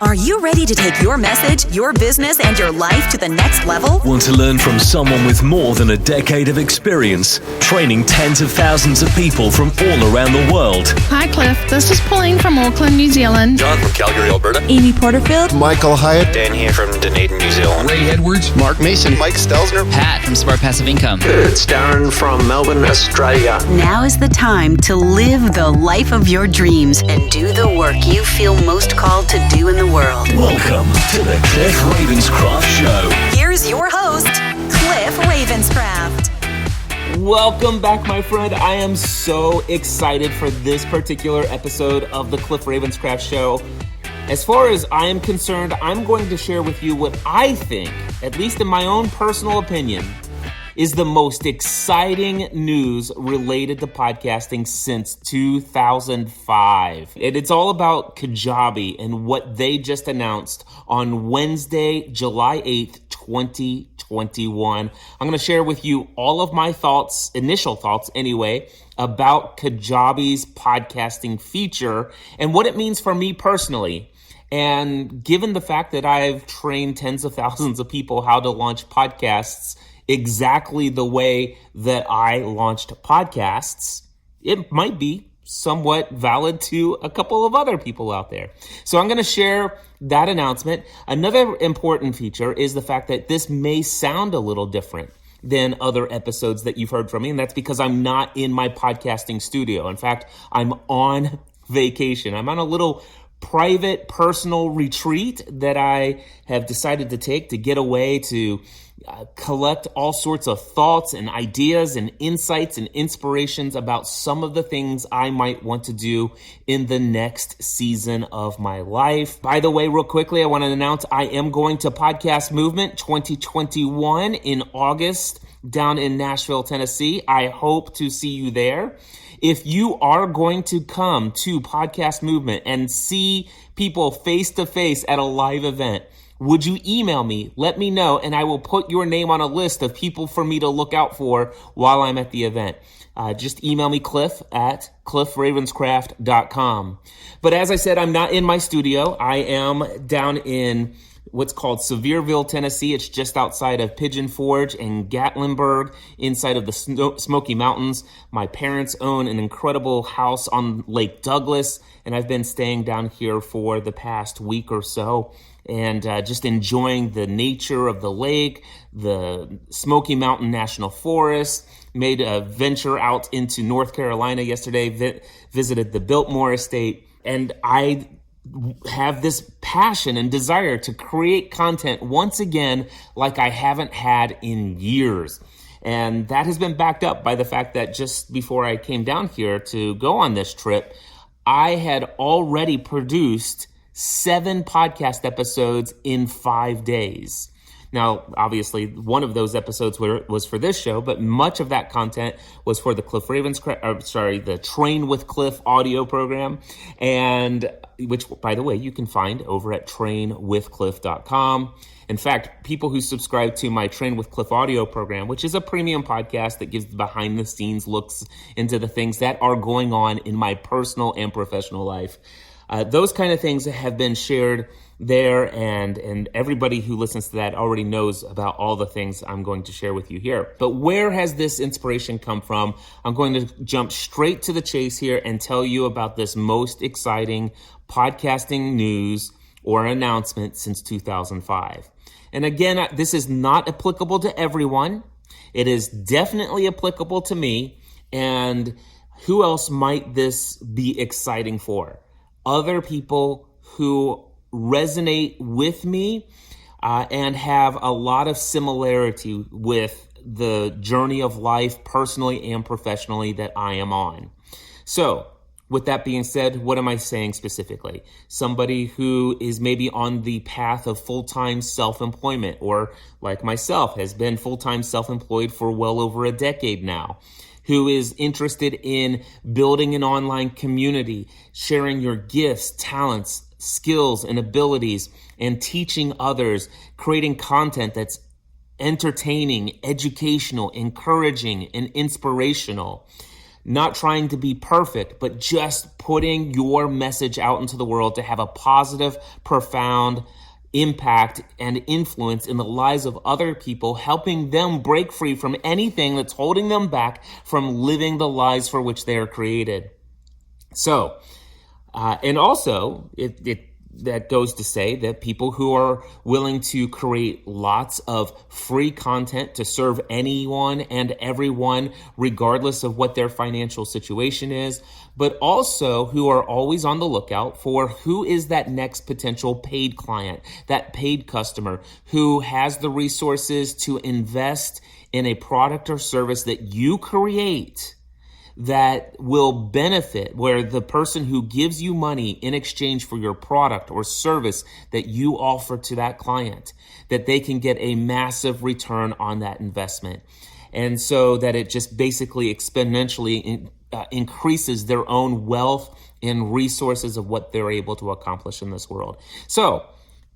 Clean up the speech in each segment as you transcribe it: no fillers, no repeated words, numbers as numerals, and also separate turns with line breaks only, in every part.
Are you ready to take your message, your business, and your life to the next level?
Want to learn from someone with more than a decade of experience, training tens of thousands of people from all around the world?
Hi, Cliff. This is Pauline from Auckland, New Zealand.
John from Calgary, Alberta.
Amy Porterfield.
Michael Hyatt.
Dan here from Dunedin, New Zealand.
Ray Edwards.
Mark Mason. Mike Stelzner.
Pat from Smart Passive Income.
It's Darren from Melbourne, Australia.
Now is the time to live the life of your dreams and do the work you feel most called to do in the world.
Welcome to the Cliff Ravenscraft Show.
Here's your host, Cliff Ravenscraft.
Welcome back, my friend. I am so excited for this particular episode of the Cliff Ravenscraft Show. As far as I am concerned, I'm going to share with you what I think, at least in my own personal opinion, is the most exciting news related to podcasting since 2005. And it's all about Kajabi and what they just announced on Wednesday, July 8th, 2021. I'm going to share with you all of my thoughts, initial thoughts anyway, about Kajabi's podcasting feature and what it means for me personally. And given the fact that I've trained tens of thousands of people how to launch podcasts exactly the way that I launched podcasts, it might be somewhat valid to a couple of other people out there. So I'm going to share that announcement. Another important feature is the fact that this may sound a little different than other episodes that you've heard from me, and that's because I'm not in my podcasting studio. In fact, I'm on vacation. I'm on a little private personal retreat that I have decided to take to get away to collect all sorts of thoughts and ideas and insights and inspirations about some of the things I might want to do in the next season of my life. By the way, real quickly, I want to announce I am going to Podcast Movement 2021 in August down in Nashville, Tennessee. I hope to see you there. If you are going to come to Podcast Movement and see people face to face at a live event, would you email me? Let me know, and I will put your name on a list of people for me to look out for while I'm at the event. Just email me, Cliff at cliffravenscraft.com. But as I said, I'm not in my studio. I am down in what's called Sevierville, Tennessee. It's just outside of Pigeon Forge and Gatlinburg, inside of the Smoky Mountains. My parents own an incredible house on Lake Douglas, and I've been staying down here for the past week or so and just enjoying the nature of the lake, the Smoky Mountain National Forest. Made a venture out into North Carolina yesterday, visited the Biltmore Estate, and I have this passion and desire to create content once again like I haven't had in years. And that has been backed up by the fact that just before I came down here to go on this trip, I had already produced 7 podcast episodes in 5 days. Now, obviously, one of those episodes was for this show, but much of that content was for the the Train with Cliff audio program, and which, by the way, you can find over at trainwithcliff.com. In fact, people who subscribe to my Train with Cliff audio program, which is a premium podcast that gives behind-the-scenes looks into the things that are going on in my personal and professional life, those kind of things have been shared there, and everybody who listens to that already knows about all the things I'm going to share with you here. But where has this inspiration come from? I'm going to jump straight to the chase here and tell you about this most exciting podcasting news or announcement since 2005. And again, this is not applicable to everyone. It is definitely applicable to me. And who else might this be exciting for? Other people who resonate with me and have a lot of similarity with the journey of life personally and professionally that I am on. So with that being said, what am I saying specifically? Somebody who is maybe on the path of full-time self-employment, or like myself, has been full-time self-employed for well over a decade now, who is interested in building an online community, sharing your gifts, talents, skills, and abilities, and teaching others, creating content that's entertaining, educational, encouraging, and inspirational. not trying to be perfect, but just putting your message out into the world to have a positive, profound impact and influence in the lives of other people, helping them break free from anything that's holding them back from living the lives for which they are created. So, and also, that goes to say that people who are willing to create lots of free content to serve anyone and everyone, regardless of what their financial situation is, but also who are always on the lookout for who is that next potential paid client, that paid customer who has the resources to invest in a product or service that you create that will benefit, where the person who gives you money in exchange for your product or service that you offer to that client, that they can get a massive return on that investment. And so that it just basically exponentially increases their own wealth and resources of what they're able to accomplish in this world. So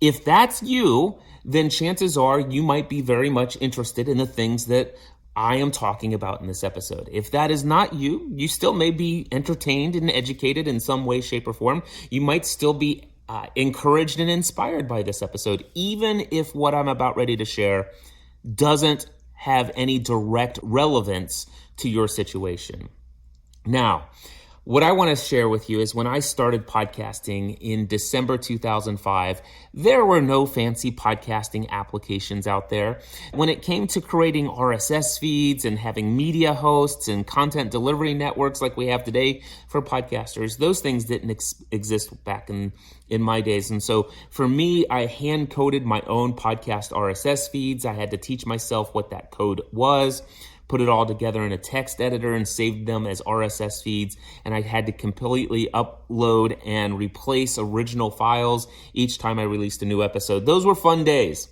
if that's you, then chances are you might be very much interested in the things that I am talking about in this episode. If that is not you, you still may be entertained and educated in some way, shape, or form. You might still be encouraged and inspired by this episode, even if what I'm about ready to share doesn't have any direct relevance to your situation. Now, what I want to share with you is when I started podcasting in December 2005, there were no fancy podcasting applications out there. When it came to creating RSS feeds and having media hosts and content delivery networks like we have today for podcasters, those things didn't exist back in my days. And so for me, I hand coded my own podcast RSS feeds. I had to teach myself what that code was, put it all together in a text editor and saved them as RSS feeds. And I had to completely upload and replace original files each time I released a new episode. Those were fun days.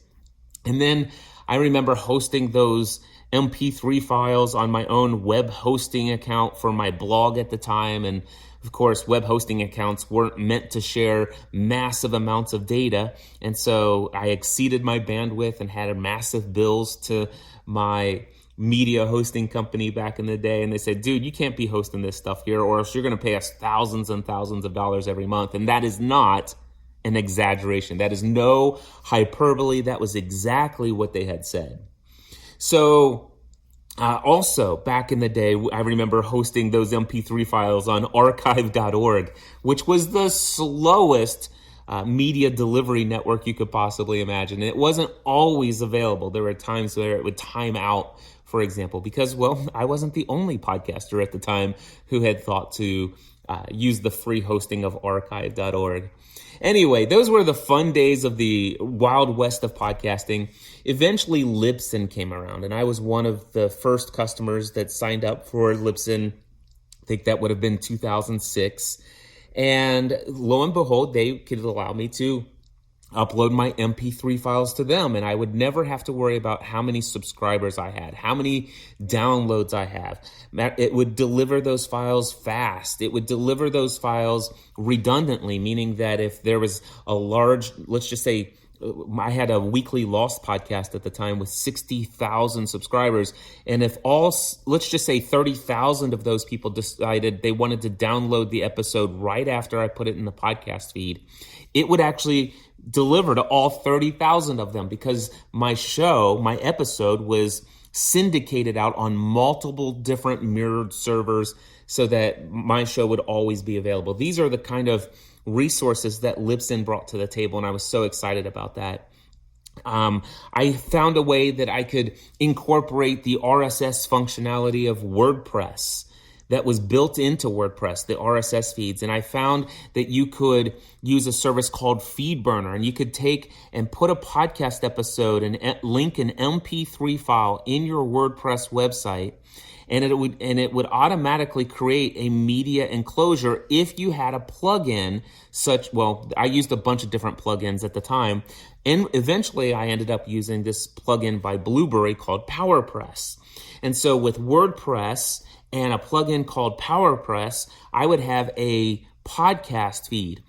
And then I remember hosting those MP3 files on my own web hosting account for my blog at the time. And of course, web hosting accounts weren't meant to share massive amounts of data. And so I exceeded my bandwidth and had massive bills to my media hosting company back in the day. And they said, dude, you can't be hosting this stuff here, or else you're going to pay us thousands and thousands of dollars every month. And that is not an exaggeration. That is no hyperbole. That was exactly what they had said. So also back in the day, I remember hosting those MP3 files on archive.org, which was the slowest media delivery network you could possibly imagine. And it wasn't always available. There were times where it would time out, for example, because, well, I wasn't the only podcaster at the time who had thought to use the free hosting of archive.org. Anyway, those were the fun days of the wild west of podcasting. Eventually, Libsyn came around, and I was one of the first customers that signed up for Libsyn. I think that would have been 2006. And lo and behold, they could allow me to upload my MP3 files to them, and I would never have to worry about how many subscribers I had, how many downloads I have. It would deliver those files fast. It would deliver those files redundantly, meaning that if there was a large, let's just say, I had a weekly Lost podcast at the time with 60,000 subscribers. And if let's just say 30,000 of those people decided they wanted to download the episode right after I put it in the podcast feed, it would actually deliver to all 30,000 of them, because my episode was syndicated out on multiple different mirrored servers so that my show would always be available. These are the kind of resources that Libsyn brought to the table, and I was so excited about that. I found a way that I could incorporate the RSS functionality of WordPress that was built into WordPress, the RSS feeds. And I found that you could use a service called FeedBurner, and you could take and put a podcast episode and link an MP3 file in your WordPress website, and it would automatically create a media enclosure if you had a plugin I used a bunch of different plugins at the time, and eventually I ended up using this plugin by Blueberry called PowerPress. And so with WordPress and a plugin called PowerPress, I would have a podcast feed.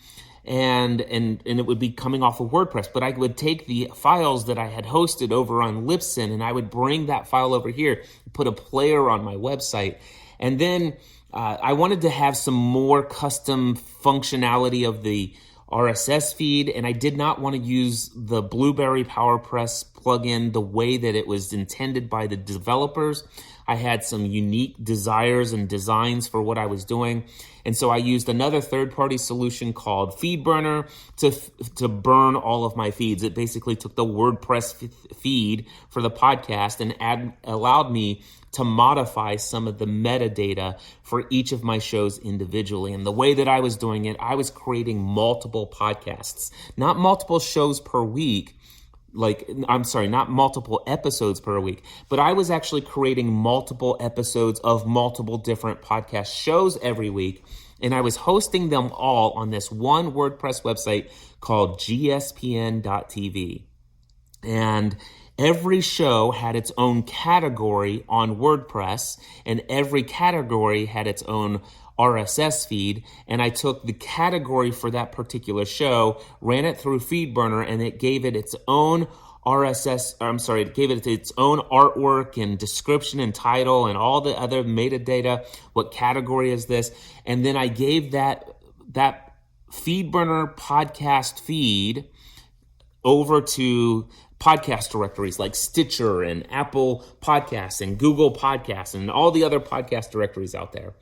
And it would be coming off of WordPress, but I would take the files that I had hosted over on Libsyn, and I would bring that file over here, put a player on my website, And then I wanted to have some more custom functionality of the RSS feed, and I did not want to use the Blueberry PowerPress plugin the way that it was intended by the developers. I had some unique desires and designs for what I was doing, and so I used another third-party solution called FeedBurner to burn all of my feeds. It basically took the WordPress feed for the podcast and allowed me to modify some of the metadata for each of my shows individually. And the way that I was doing it, I was creating multiple podcasts, not multiple shows per week, not multiple episodes per week, but I was actually creating multiple episodes of multiple different podcast shows every week. And I was hosting them all on this one WordPress website called gspn.tv. And every show had its own category on WordPress, and every category had its own RSS feed. And I took the category for that particular show, ran it through FeedBurner, and it gave it its own it gave it its own artwork and description and title and all the other metadata. What category is this? And then I gave that FeedBurner podcast feed over to podcast directories like Stitcher and Apple Podcasts and Google Podcasts and all the other podcast directories out there.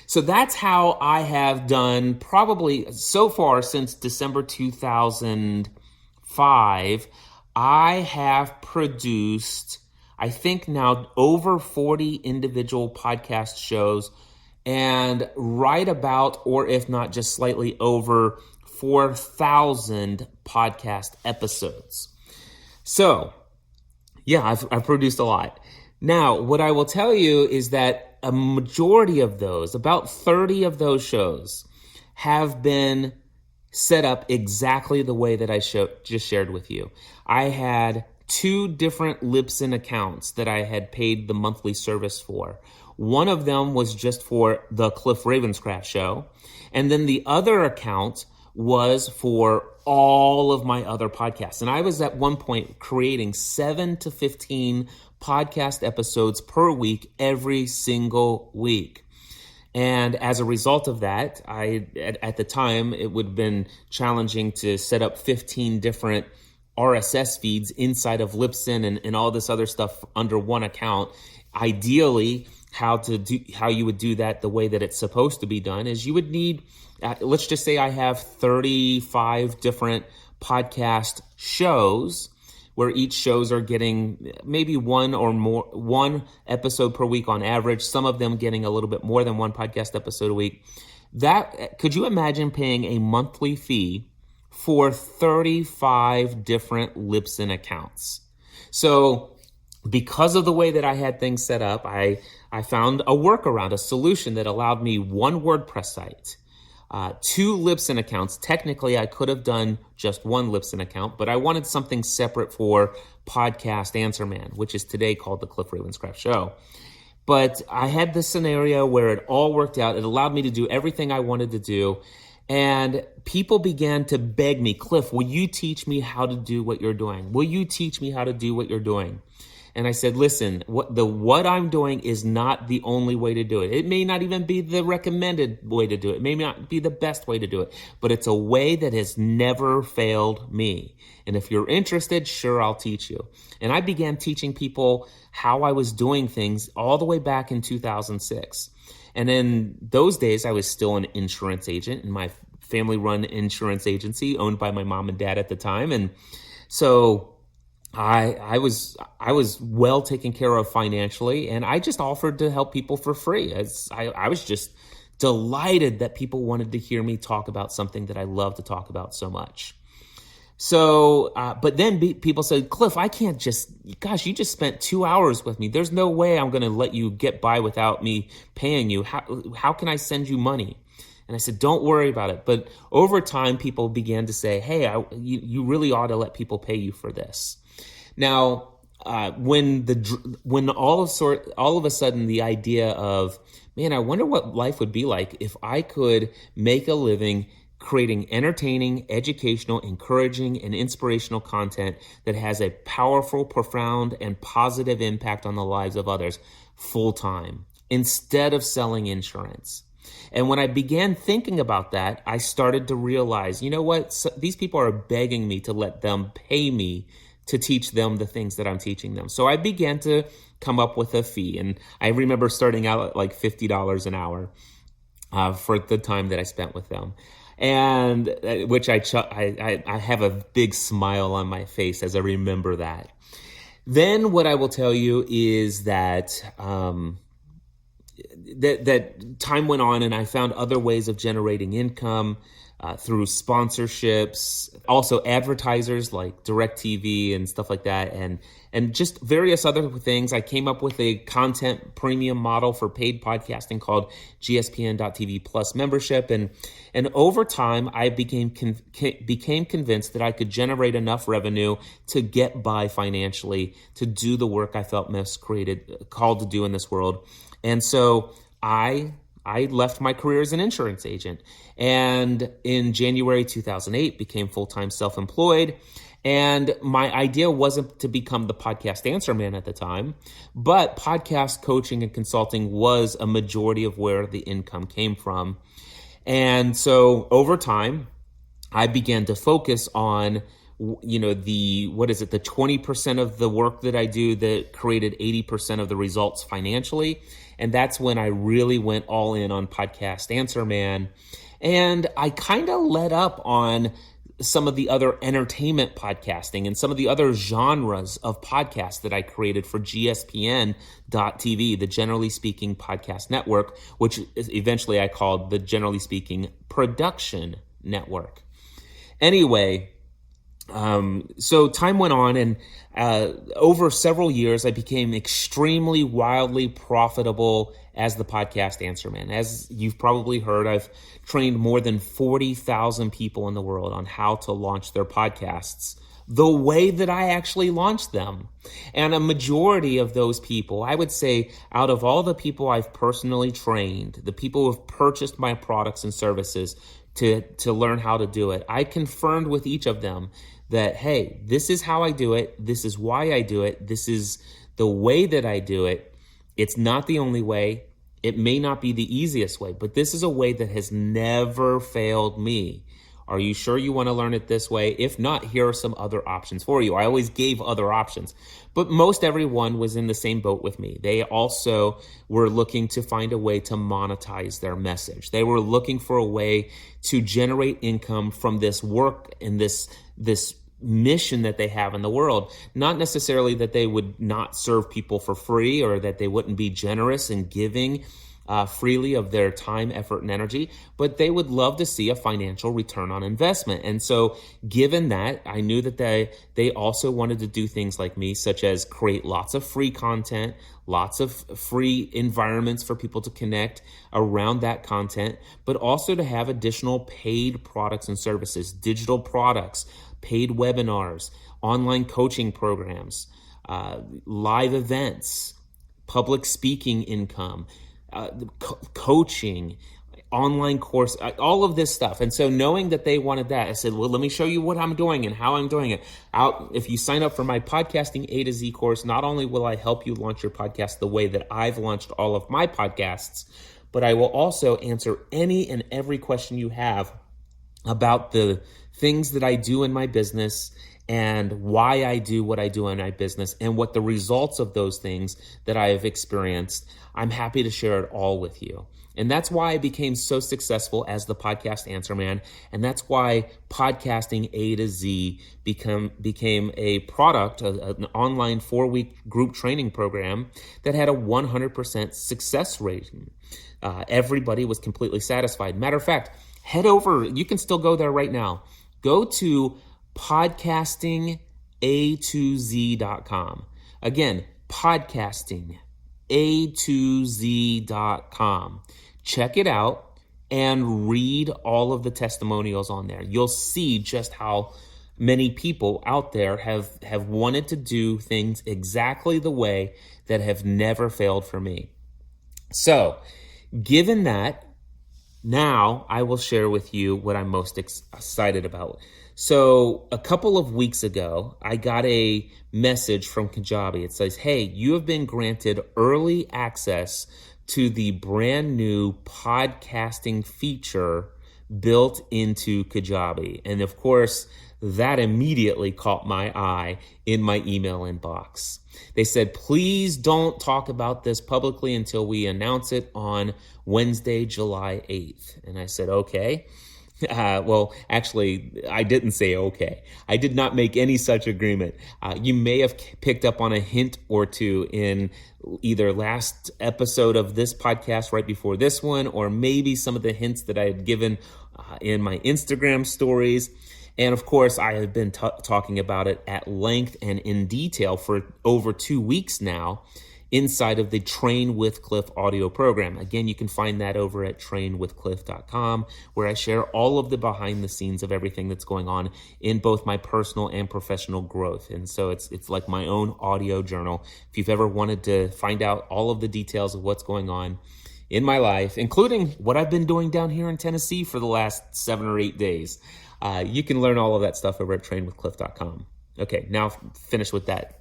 So that's how I have done probably so far since December 2005. I have produced, I think now, over 40 individual podcast shows and right about, or if not just slightly over, 4,000 podcast episodes. So, yeah, I've produced a lot. Now, what I will tell you is that a majority of those, about 30 of those shows, have been set up exactly the way that I just shared with you. I had 2 different Libsyn accounts that I had paid the monthly service for. One of them was just for the Cliff Ravenscraft show, and then the other account was for all of my other podcasts. And I was at one point creating 7 to 15 podcast episodes per week, every single week. And as a result of that, at the time, it would have been challenging to set up 15 different RSS feeds inside of Libsyn and all this other stuff under one account. Ideally, how you would do that the way that it's supposed to be done is you would need, let's just say I have 35 different podcast shows where each shows are getting maybe one episode per week on average, some of them getting a little bit more than one podcast episode a week. Could you imagine paying a monthly fee for 35 different Libsyn accounts? So because of the way that I had things set up, I found a workaround, a solution that allowed me one WordPress site, 2 Libsyn accounts. Technically, I could have done just one Libsyn account, but I wanted something separate for Podcast Answer Man, which is today called the Cliff Ravenscraft Show. But I had this scenario where it all worked out. It allowed me to do everything I wanted to do. And people began to beg me, Cliff, will you teach me how to do what you're doing? Will you teach me how to do what you're doing? And I said, listen, what I'm doing is not the only way to do it. It may not even be the recommended way to do it. It may not be the best way to do it, but it's a way that has never failed me. And if you're interested, sure, I'll teach you. And I began teaching people how I was doing things all the way back in 2006. And in those days, I was still an insurance agent in my family-run insurance agency owned by my mom and dad at the time. And so I was well taken care of financially, and I just offered to help people for free. I was just delighted that people wanted to hear me talk about something that I love to talk about so much. So, but then people said, Cliff, I can't gosh, you just spent 2 hours with me. There's no way I'm going to let you get by without me paying you. How can I send you money? And I said, don't worry about it. But over time, people began to say, hey, you really ought to let people pay you for this. Now, when all of a sudden the idea of, man, I wonder what life would be like if I could make a living creating entertaining, educational, encouraging, and inspirational content that has a powerful, profound, and positive impact on the lives of others full time. instead of selling insurance. And when I began thinking about that, I started to realize, you know what? These people are begging me to let them pay me to teach them the things that I'm teaching them. So I began to come up with a fee. And I remember starting out at like $50 an hour for the time that I spent with them. And which I have a big smile on my face as I remember that. Then what I will tell you is that that time went on and I found other ways of generating income through sponsorships, also advertisers like DirecTV and stuff like that, and just various other things. I came up with a content premium model for paid podcasting called GSPN.TV Plus membership, and over time I became convinced that I could generate enough revenue to get by financially to do the work I felt most called to do in this world. And so I left my career as an insurance agent, and in January 2008 became full-time self-employed. And my idea wasn't to become the podcast answer man at the time, but podcast coaching and consulting was a majority of where the income came from. And so over time, I began to focus on the 20% of the work that I do that created 80% of the results financially. And that's when I really went all in on Podcast Answer Man. And I kind of let up on some of the other entertainment podcasting and some of the other genres of podcasts that I created for GSPN.TV, the Generally Speaking Podcast Network, which eventually I called the Generally Speaking Production Network. Anyway, so time went on, and over several years, I became extremely wildly profitable as the podcast answer man. As you've probably heard, I've trained more than 40,000 people in the world on how to launch their podcasts the way that I actually launched them. And a majority of those people, I would say out of all the people I've personally trained, the people who have purchased my products and services to learn how to do it, I confirmed with each of them that, hey, this is how I do it. This is why I do it. This is the way that I do it. It's not the only way. It may not be the easiest way, but this is a way that has never failed me. Are you sure you want to learn it this way? If not, here are some other options for you. I always gave other options, but most everyone was in the same boat with me. They also were looking to find a way to monetize their message. They were looking for a way to generate income from this work and this mission that they have in the world. Not necessarily that they would not serve people for free or that they wouldn't be generous in giving freely of their time, effort, and energy, but they would love to see a financial return on investment. And so given that, I knew that they also wanted to do things like me, such as create lots of free content, lots of free environments for people to connect around that content, but also to have additional paid products and services, digital products, paid webinars, online coaching programs, live events, public speaking income, coaching, online course, all of this stuff. And so knowing that they wanted that, I said, well, let me show you what I'm doing and how I'm doing it. If you sign up for my Podcasting A to Z course, not only will I help you launch your podcast the way that I've launched all of my podcasts, but I will also answer any and every question you have about the things that I do in my business and why I do what I do in my business and what the results of those things that I have experienced. I'm happy to share it all with you. And that's why I became so successful as the podcast answer man. And that's why Podcasting A to Z became a product, an online 4-week group training program that had a 100% success rate. Everybody was completely satisfied. Matter of fact, head over, you can still go there right now. Go to podcastinga2z.com. Again, podcastinga2z.com. Check it out and read all of the testimonials on there. You'll see just how many people out there have wanted to do things exactly the way that have never failed for me. So, given that, now I will share with you what I'm most excited about. So a couple of weeks ago, I got a message from Kajabi. It says, hey, you have been granted early access to the brand new podcasting feature built into Kajabi. And of course, that immediately caught my eye in my email inbox. They said, please don't talk about this publicly until we announce it on Wednesday, July 8th. And I said, okay. Well, actually, I didn't say okay. I did not make any such agreement. You may have picked up on a hint or two in either last episode of this podcast right before this one, or maybe some of the hints that I had given in my Instagram stories. And of course, I have been talking about it at length and in detail for over 2 weeks now inside of the Train with Cliff audio program. Again, you can find that over at trainwithcliff.com, where I share all of the behind the scenes of everything that's going on in both my personal and professional growth. And so it's like my own audio journal. If you've ever wanted to find out all of the details of what's going on in my life, including what I've been doing down here in Tennessee for the last 7 or 8 days, you can learn all of that stuff over at trainwithcliff.com. Okay, now finished with that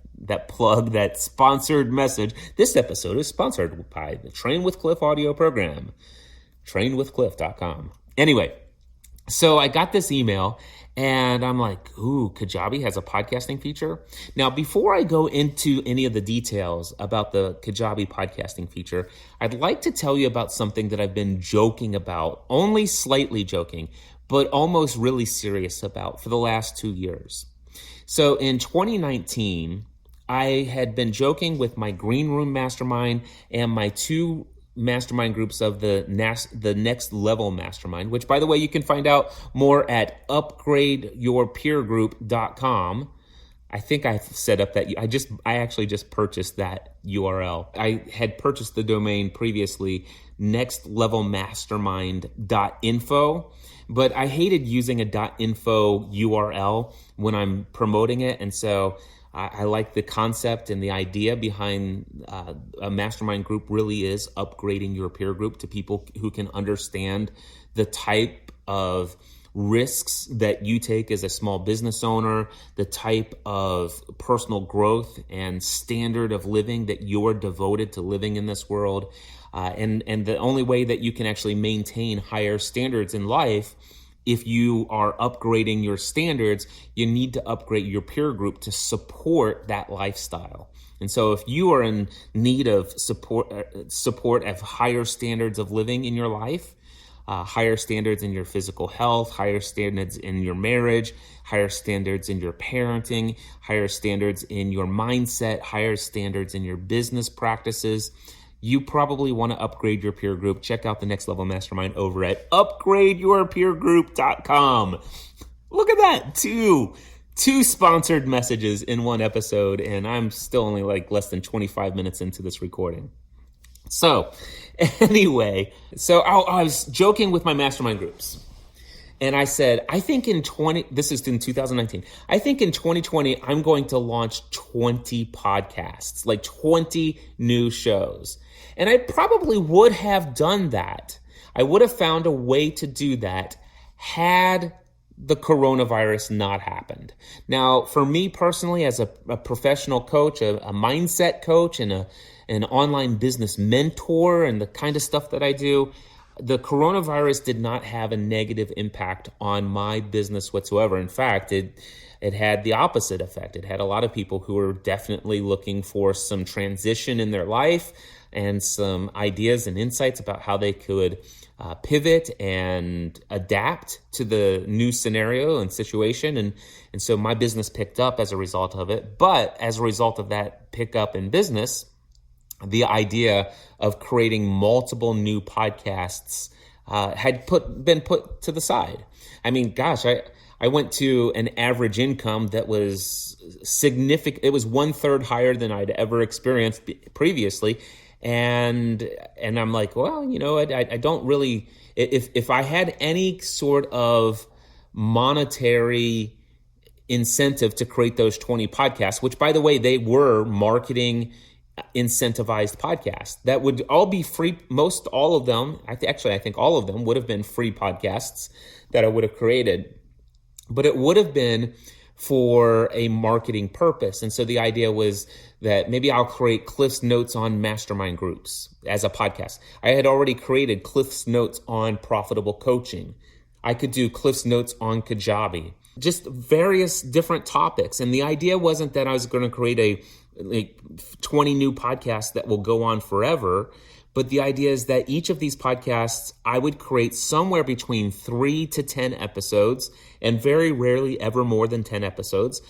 plug, that sponsored message. This episode is sponsored by the Train with Cliff audio program, trainwithcliff.com. Anyway, so I got this email and I'm like, ooh, Kajabi has a podcasting feature. Now, before I go into any of the details about the Kajabi podcasting feature, I'd like to tell you about something that I've been joking about, only slightly joking, but almost really serious about for the last 2 years. So in 2019, I had been joking with my Green Room Mastermind and my 2 mastermind groups of the Next Level Mastermind, which, by the way, you can find out more at upgradeyourpeergroup.com. I think I set up that. I actually just purchased that URL. I had purchased the domain previously, nextlevelmastermind.info, but I hated using a .info URL when I'm promoting it, and so I like the concept and the idea behind a mastermind group really is upgrading your peer group to people who can understand the type of risks that you take as a small business owner, the type of personal growth and standard of living that you're devoted to living in this world. And the only way that you can actually maintain higher standards in life, if you are upgrading your standards, you need to upgrade your peer group to support that lifestyle. And so if you are in need of support of higher standards of living in your life, higher standards in your physical health, higher standards in your marriage, higher standards in your parenting, higher standards in your mindset, higher standards in your business practices, you probably want to upgrade your peer group. Check out the Next Level Mastermind over at upgradeyourpeergroup.com. Look at that. Two sponsored messages in one episode, and I'm still only like less than 25 minutes into this recording. So anyway, I was joking with my mastermind groups. And I said, this is in 2019, I think in 2020, I'm going to launch 20 podcasts, like 20 new shows. And I probably would have done that. I would have found a way to do that had the coronavirus not happened. Now, for me personally, as a professional coach, a mindset coach, and an online business mentor, and the kind of stuff that I do, the coronavirus did not have a negative impact on my business whatsoever. In fact, it had the opposite effect. It had a lot of people who were definitely looking for some transition in their life and some ideas and insights about how they could pivot and adapt to the new scenario and situation. And so my business picked up as a result of it. But as a result of that pickup in business, the idea of creating multiple new podcasts had been put to the side. I mean, gosh, I went to an average income that was significant. It was 1/3 higher than I'd ever experienced previously. And I'm like, well, I don't really, if I had any sort of monetary incentive to create those 20 podcasts, which by the way, they were marketing incentivized podcasts that would all be free. Most all of them, I think all of them would have been free podcasts that I would have created, but it would have been for a marketing purpose. And so the idea was that maybe I'll create Cliff's Notes on mastermind groups as a podcast. I had already created Cliff's Notes on profitable coaching. I could do Cliff's Notes on Kajabi, just various different topics. And the idea wasn't that I was going to create 20 new podcasts that will go on forever. But the idea is that each of these podcasts, I would create somewhere between 3 to 10 episodes, and very rarely ever more than 10 episodes.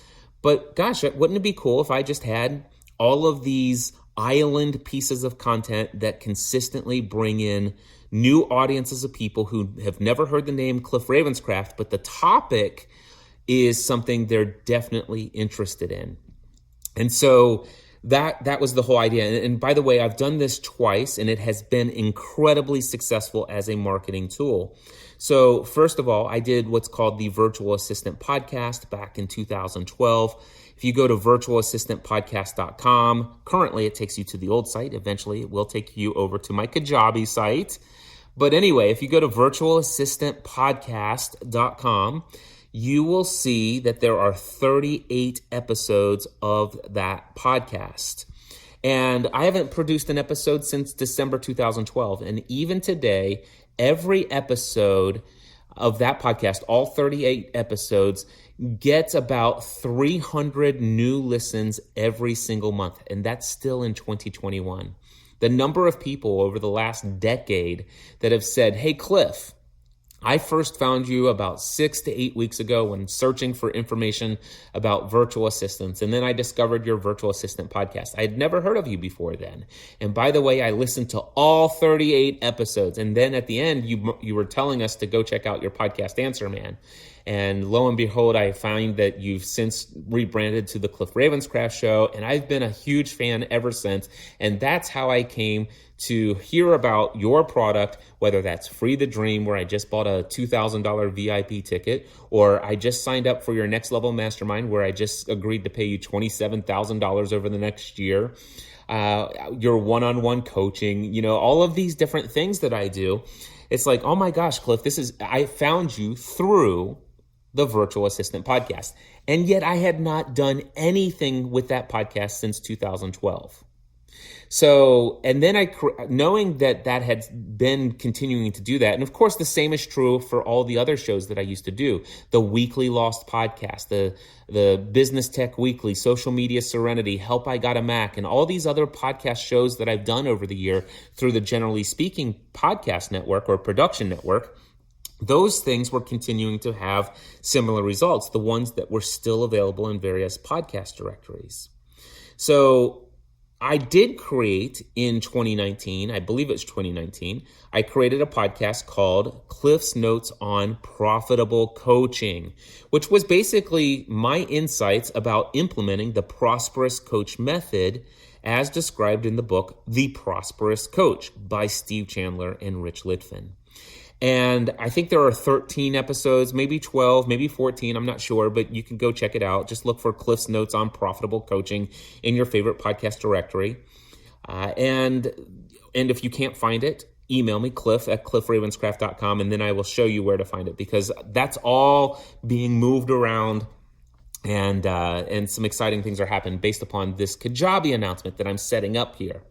But gosh, wouldn't it be cool if I just had all of these island pieces of content that consistently bring in new audiences of people who have never heard the name Cliff Ravenscraft, but the topic is something they're definitely interested in. And so that was the whole idea. And by the way, I've done this twice, and it has been incredibly successful as a marketing tool. So first of all, I did what's called the Virtual Assistant Podcast back in 2012. If you go to virtualassistantpodcast.com, currently it takes you to the old site. Eventually it will take you over to my Kajabi site. But anyway, if you go to virtualassistantpodcast.com, you will see that there are 38 episodes of that podcast. And I haven't produced an episode since December 2012. And even today, every episode of that podcast, all 38 episodes, gets about 300 new listens every single month. And that's still in 2021. The number of people over the last decade that have said, "Hey, Cliff, I first found you about 6 to 8 weeks ago when searching for information about virtual assistants. And then I discovered your virtual assistant podcast. I had never heard of you before then. And by the way, I listened to all 38 episodes. And then at the end, you were telling us to go check out your podcast, Answer Man. And lo and behold, I find that you've since rebranded to the Cliff Ravenscraft Show. And I've been a huge fan ever since. And that's how I came to hear about your product, whether that's Free the Dream, where I just bought a $2,000 VIP ticket, or I just signed up for your Next Level Mastermind, where I just agreed to pay you $27,000 over the next year, your one-on-one coaching, all of these different things that I do. It's like, oh my gosh, Cliff, I found you through the Virtual Assistant Podcast. And yet I had not done anything with that podcast since 2012. So, and then knowing that had been continuing to do that, and of course the same is true for all the other shows that I used to do, the Weekly Lost Podcast, the Business Tech Weekly, Social Media Serenity, Help I Got a Mac, and all these other podcast shows that I've done over the year through the Generally Speaking podcast network or production network. Those things were continuing to have similar results, the ones that were still available in various podcast directories. So I did create in 2019, I believe it's 2019, I created a podcast called Cliff's Notes on Profitable Coaching, which was basically my insights about implementing the Prosperous Coach method as described in the book, The Prosperous Coach by Steve Chandler and Rich Litvin. And I think there are 13 episodes, maybe 12, maybe 14, I'm not sure, but you can go check it out. Just look for Cliff's Notes on Profitable Coaching in your favorite podcast directory. And if you can't find it, email me, cliff@cliffravenscraft.com, and then I will show you where to find it, because that's all being moved around, and some exciting things are happening based upon this Kajabi announcement that I'm setting up here.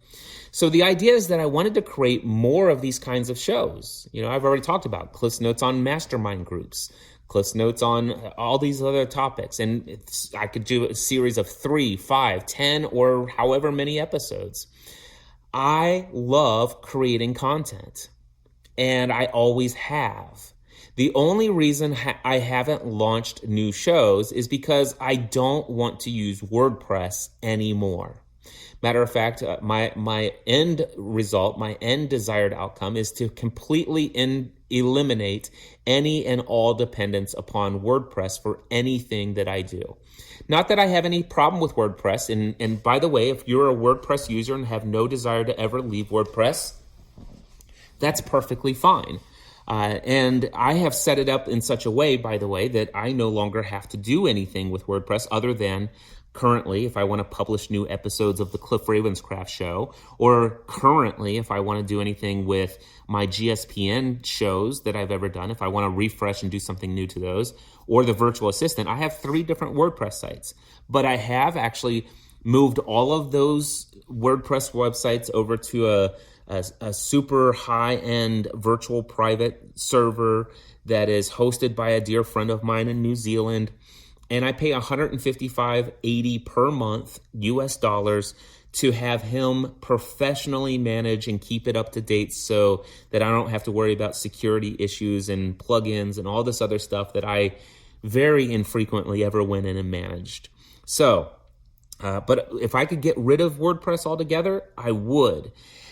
So the idea is that I wanted to create more of these kinds of shows. I've already talked about Cliff's Notes on mastermind groups, Cliff's Notes on all these other topics. And I could do a series of 3, 5, 10, or however many episodes. I love creating content, and I always have. The only reason I haven't launched new shows is because I don't want to use WordPress anymore. Matter of fact, my end result, my end desired outcome is to completely eliminate any and all dependence upon WordPress for anything that I do. Not that I have any problem with WordPress. And by the way, if you're a WordPress user and have no desire to ever leave WordPress, that's perfectly fine. And I have set it up in such a way, by the way, that I no longer have to do anything with WordPress other than currently if I want to publish new episodes of the Cliff Ravenscraft Show, or currently if I want to do anything with my GSPN shows that I've ever done, if I want to refresh and do something new to those, or the virtual assistant. I have 3 different WordPress sites, but I have actually moved all of those WordPress websites over to a super high-end virtual private server that is hosted by a dear friend of mine in New Zealand. And I pay $155.80 per month US dollars to have him professionally manage and keep it up to date so that I don't have to worry about security issues and plugins and all this other stuff that I very infrequently ever went in and managed. So, but if I could get rid of WordPress altogether, I would.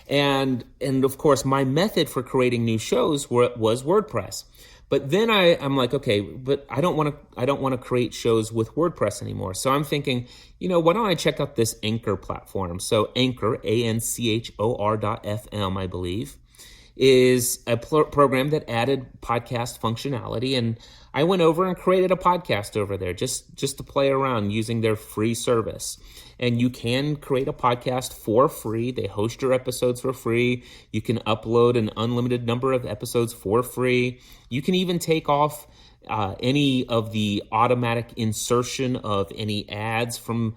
And of course, my method for creating new shows was WordPress. But then I'm like, okay, but I don't want to create shows with WordPress anymore. So I'm thinking, why don't I check out this Anchor platform? So Anchor, ANCHOR.FM, I believe, is a program that added podcast functionality, and I went over and created a podcast over there just to play around using their free service. And you can create a podcast for free. They host your episodes for free. You can upload an unlimited number of episodes for free. You can even take off any of the automatic insertion of any ads from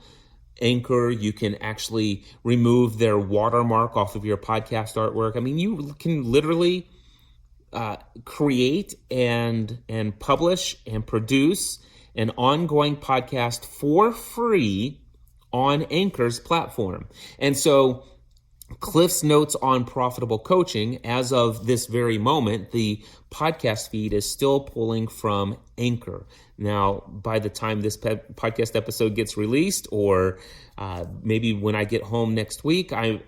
Anchor. You can actually remove their watermark off of your podcast artwork. I mean, you can literally create and publish and produce an ongoing podcast for free on Anchor's platform. And so Cliff's Notes on Profitable Coaching, as of this very moment, the podcast feed is still pulling from Anchor. Now, by the time this podcast episode gets released, or maybe when I get home next week, I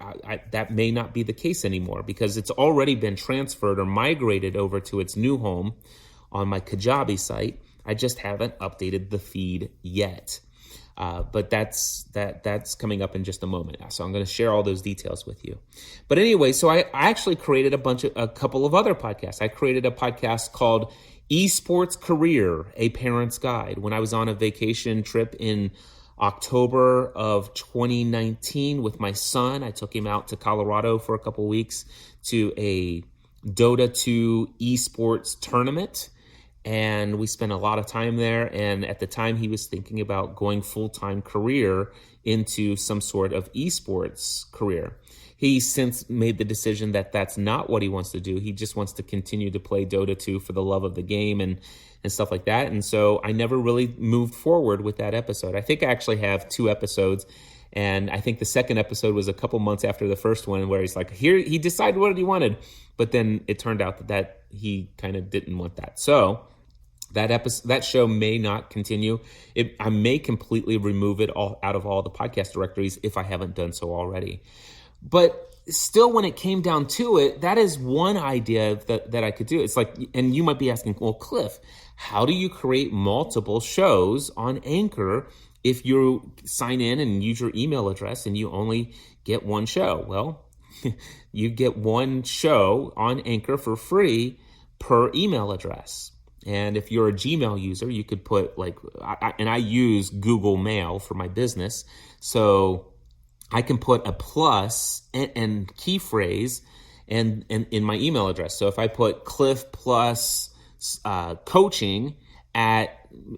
that may not be the case anymore, because it's already been transferred or migrated over to its new home on my Kajabi site. I just haven't updated the feed yet. But that's coming up in just a moment now. So I'm going to share all those details with you. But anyway, so I actually created a couple of other podcasts. I created a podcast called Esports Career, A Parent's Guide. When I was on a vacation trip in October of 2019 with my son, I took him out to Colorado for a couple weeks to a Dota 2 esports tournament. And we spent a lot of time there. And at the time, he was thinking about going full-time career into some sort of esports career. He's since made the decision that that's not what he wants to do. He just wants to continue to play Dota 2 for the love of the game and stuff like that. And so I never really moved forward with that episode. I think I actually have 2 episodes. And I think the second episode was a couple months after the first one, where he's like, here, he decided what he wanted. But then it turned out that he kind of didn't want that. So that show may not continue. I may completely remove it all out of all the podcast directories if I haven't done so already. But still, when it came down to it, that is one idea that I could do. It's like, and you might be asking, well, Cliff, how do you create multiple shows on Anchor if you sign in and use your email address and you only get one show? Well, you get one show on Anchor for free per email address. And if you're a Gmail user, you could put I use Google Mail for my business. So I can put a plus and key phrase and in my email address. So if I put Cliff plus coaching at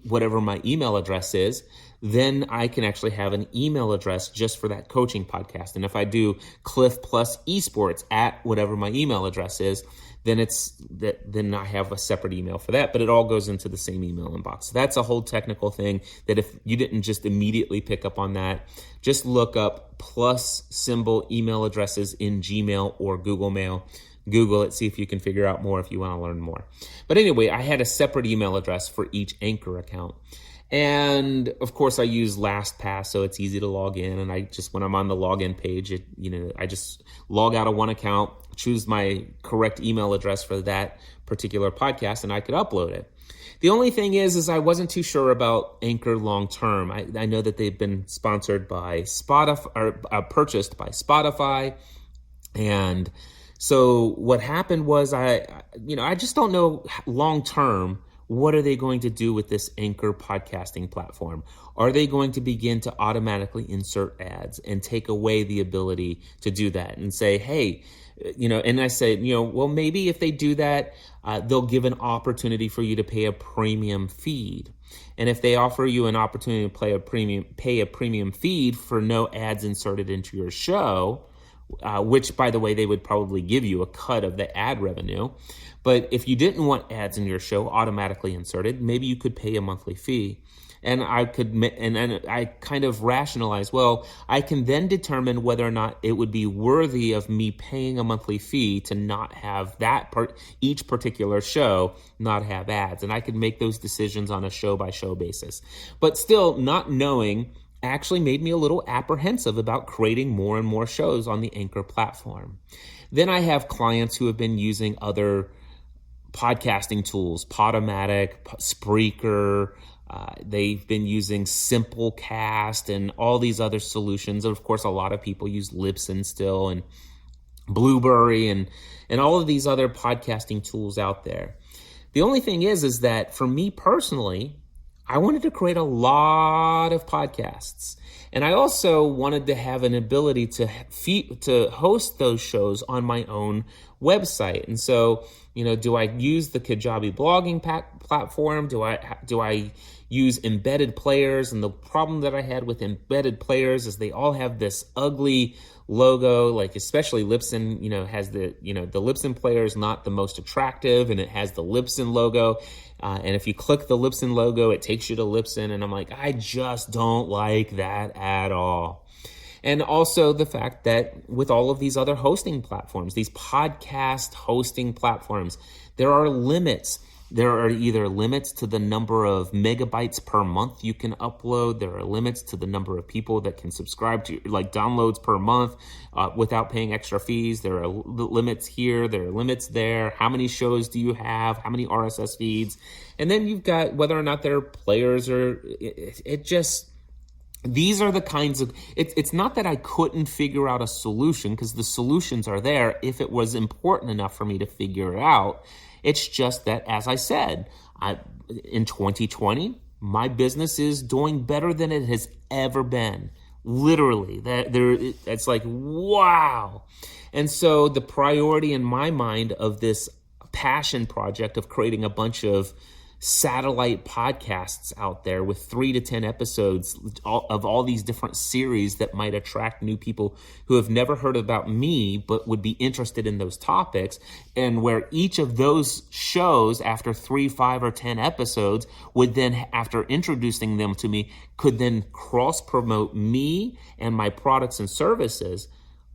whatever my email address is, then I can actually have an email address just for that coaching podcast. And if I do Cliff plus esports at whatever my email address is, then I have a separate email for that, but it all goes into the same email inbox. So that's a whole technical thing that if you didn't just immediately pick up on that, just look up plus symbol email addresses in Gmail or Google Mail. Google it, see if you can figure out more if you want to learn more. But anyway, I had a separate email address for each Anchor account. And of course I use LastPass, so it's easy to log in. And when I'm on the login page, I just log out of one account, choose my correct email address for that particular podcast, and I could upload it. The only thing is I wasn't too sure about Anchor long term. I know that they've been sponsored by Spotify, or purchased by Spotify, and so what happened was I just don't know long term what are they going to do with this Anchor podcasting platform? Are they going to begin to automatically insert ads and take away the ability to do that and say, hey, and I say, well, maybe if they do that, they'll give an opportunity for you to pay a premium feed. And if they offer you an opportunity to pay a premium feed for no ads inserted into your show, which, by the way, they would probably give you a cut of the ad revenue. But if you didn't want ads in your show automatically inserted, maybe you could pay a monthly fee. And I kind of rationalized, well, I can then determine whether or not it would be worthy of me paying a monthly fee to not have each particular show not have ads. And I could make those decisions on a show-by-show basis. But still, not knowing actually made me a little apprehensive about creating more and more shows on the Anchor platform. Then I have clients who have been using other podcasting tools, Podomatic, Spreaker. They've been using Simplecast and all these other solutions. Of course, a lot of people use Libsyn still, and Blueberry and all of these other podcasting tools out there. The only thing is that for me personally, I wanted to create a lot of podcasts. And I also wanted to have an ability to host those shows on my own website. And so, do I use the Kajabi blogging platform? Do I use embedded players? And the problem that I had with embedded players is they all have this ugly logo, like especially Libsyn, has the Libsyn player is not the most attractive, and it has the Libsyn logo. And if you click the Libsyn logo, it takes you to Libsyn. And I'm like, I just don't like that at all. And also the fact that with all of these other hosting platforms, these podcast hosting platforms, there are limits. There are either limits to the number of megabytes per month you can upload. There are limits to the number of people that can subscribe to, like downloads per month without paying extra fees. There are limits here. There are limits there. How many shows do you have? How many RSS feeds? And then you've got whether or not there are players or these are the kinds of, it's not that I couldn't figure out a solution, because the solutions are there if it was important enough for me to figure it out. It's just that, as I said, in 2020, my business is doing better than it has ever been. Literally, it's like, wow. And so the priority in my mind of this passion project of creating a bunch of satellite podcasts out there with 3 to 10 episodes of all these different series that might attract new people who have never heard about me but would be interested in those topics, and where each of those shows after 3, 5, or 10 episodes would then, after introducing them to me, could then cross promote me and my products and services.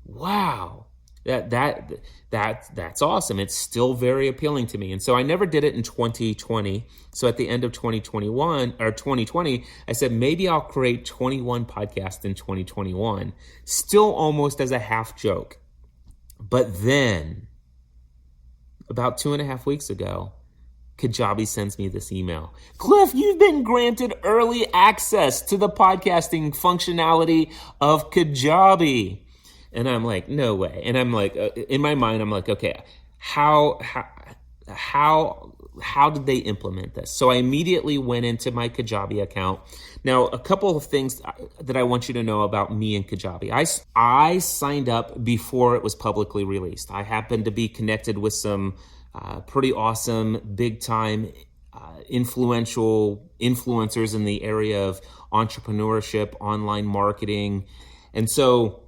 Wow. That's awesome. It's still very appealing to me. And so I never did it in 2020. So at the end of 2020, I said, maybe I'll create 21 podcasts in 2021, still almost as a half joke. But then about 2.5 weeks ago, Kajabi sends me this email. Cliff, you've been granted early access to the podcasting functionality of Kajabi. And I'm like, no way. And I'm like, in my mind, I'm like, okay, how did they implement this? So I immediately went into my Kajabi account. Now, a couple of things that I want you to know about me and Kajabi. I signed up before it was publicly released. I happened to be connected with some pretty awesome, big-time, influential influencers in the area of entrepreneurship, online marketing. And so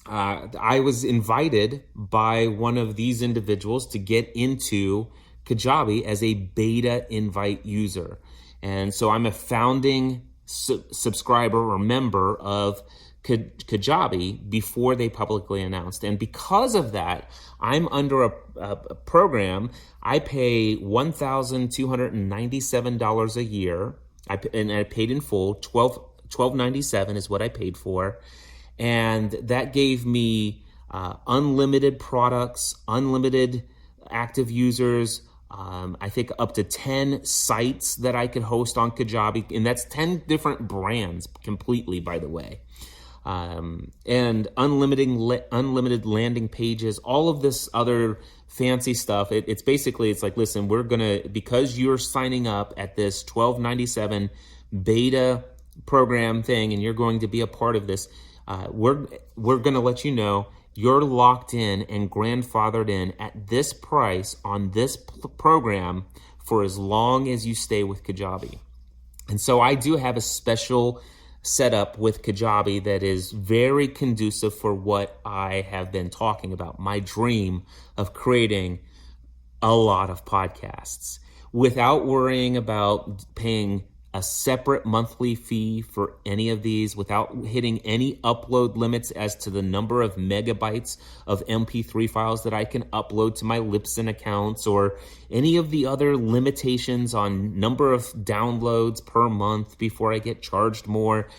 I was invited by one of these individuals to get into Kajabi as a beta invite user. And so I'm a founding subscriber or member of Kajabi before they publicly announced. And because of that, I'm under a program. I pay $1,297 a year, and I paid in full. $1,297 is what I paid for. And that gave me unlimited products, unlimited active users, I think up to 10 sites that I could host on Kajabi. And that's 10 different brands completely, by the way. and unlimited landing pages, all of this other fancy stuff. It's basically, it's like, listen, we're gonna, because you're signing up at this $12.97 beta program thing, and you're going to be a part of this, we're gonna let you know you're locked in and grandfathered in at this price on this program for as long as you stay with Kajabi. And so I do have a special setup with Kajabi that is very conducive for what I have been talking about, my dream of creating a lot of podcasts without worrying about paying a separate monthly fee for any of these, without hitting any upload limits as to the number of megabytes of MP3 files that I can upload to my Libsyn accounts, or any of the other limitations on number of downloads per month before I get charged more.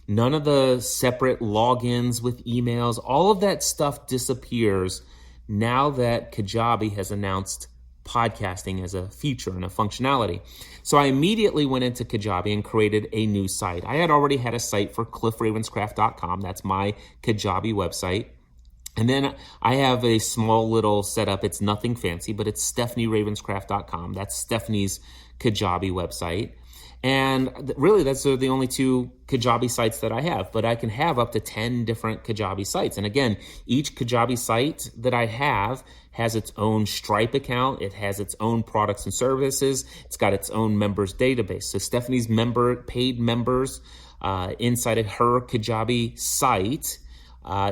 None of the separate logins with emails, all of that stuff disappears now that Kajabi has announced podcasting as a feature and a functionality. So I immediately went into Kajabi and created a new site. I had already had a site for cliffravenscraft.com. That's my Kajabi website. And then I have a small little setup. It's nothing fancy, but it's stephanieravenscraft.com. That's Stephanie's Kajabi website. And really, that's the only two Kajabi sites that I have. But I can have up to 10 different Kajabi sites. And again, each Kajabi site that I have has its own Stripe account. It has its own products and services. It's got its own members database. So Stephanie's paid members inside of her Kajabi site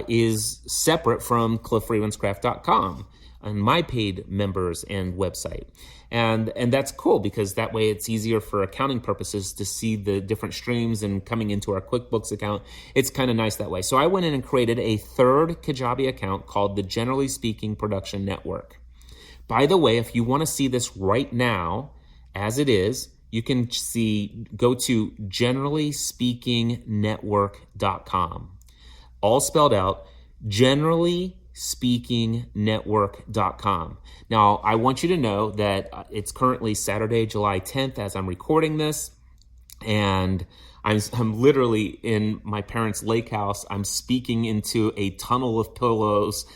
is separate from cliffravenscraft.com and my paid members and website. And that's cool, because that way it's easier for accounting purposes to see the different streams and coming into our QuickBooks account. It's kind of nice that way. So I went in and created a third Kajabi account called the Generally Speaking Production Network. By the way, if you want to see this right now as it is, you can go to generallyspeakingnetwork.com. All spelled out, generallyspeakingnetwork.com. Now, I want you to know that it's currently Saturday, July 10th as I'm recording this, and I'm literally in my parents' lake house. I'm speaking into a tunnel of pillows,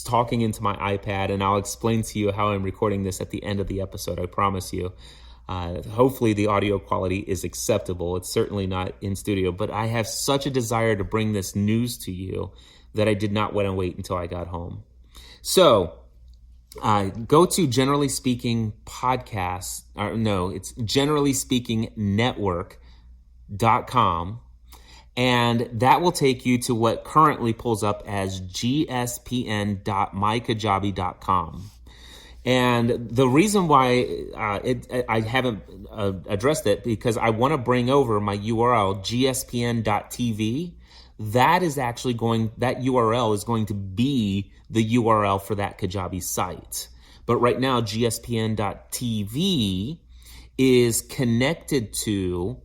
talking into my iPad, and I'll explain to you how I'm recording this at the end of the episode, I promise you. Hopefully the audio quality is acceptable. It's certainly not in studio, but I have such a desire to bring this news to you that I did not want to wait until I got home. So go to Generally Speaking Podcast, it's Generally Speaking Network.com, and that will take you to what currently pulls up as gspn.mykajabi.com. And the reason why I haven't addressed it, because I want to bring over my URL, gspn.tv. That URL is going to be the URL for that Kajabi site. But right now, gspn.tv is connected to,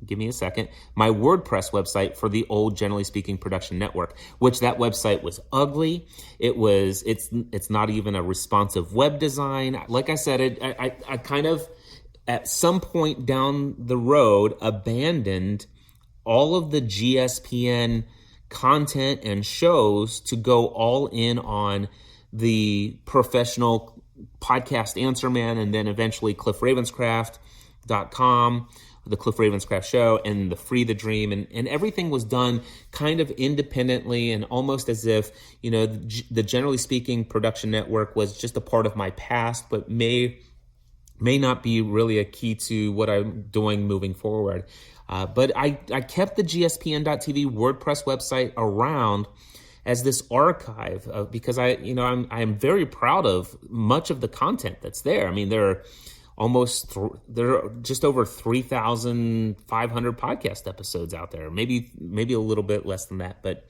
give me a second, my WordPress website for the old Generally Speaking Production Network, which that website was ugly. It's not even a responsive web design. Like I said, I kind of, at some point down the road, abandoned all of the GSPN content and shows to go all in on the professional podcast Answer Man, and then eventually cliffravenscraft.com, the Cliff Ravenscraft Show, and the Free the Dream, and everything was done kind of independently and almost as if, the Generally Speaking Production Network was just a part of my past, but may not be really a key to what I'm doing moving forward. But I kept the gspn.tv WordPress website around as this archive because I am very proud of much of the content that's there. I mean, there are just over 3,500 podcast episodes out there, maybe a little bit less than that. But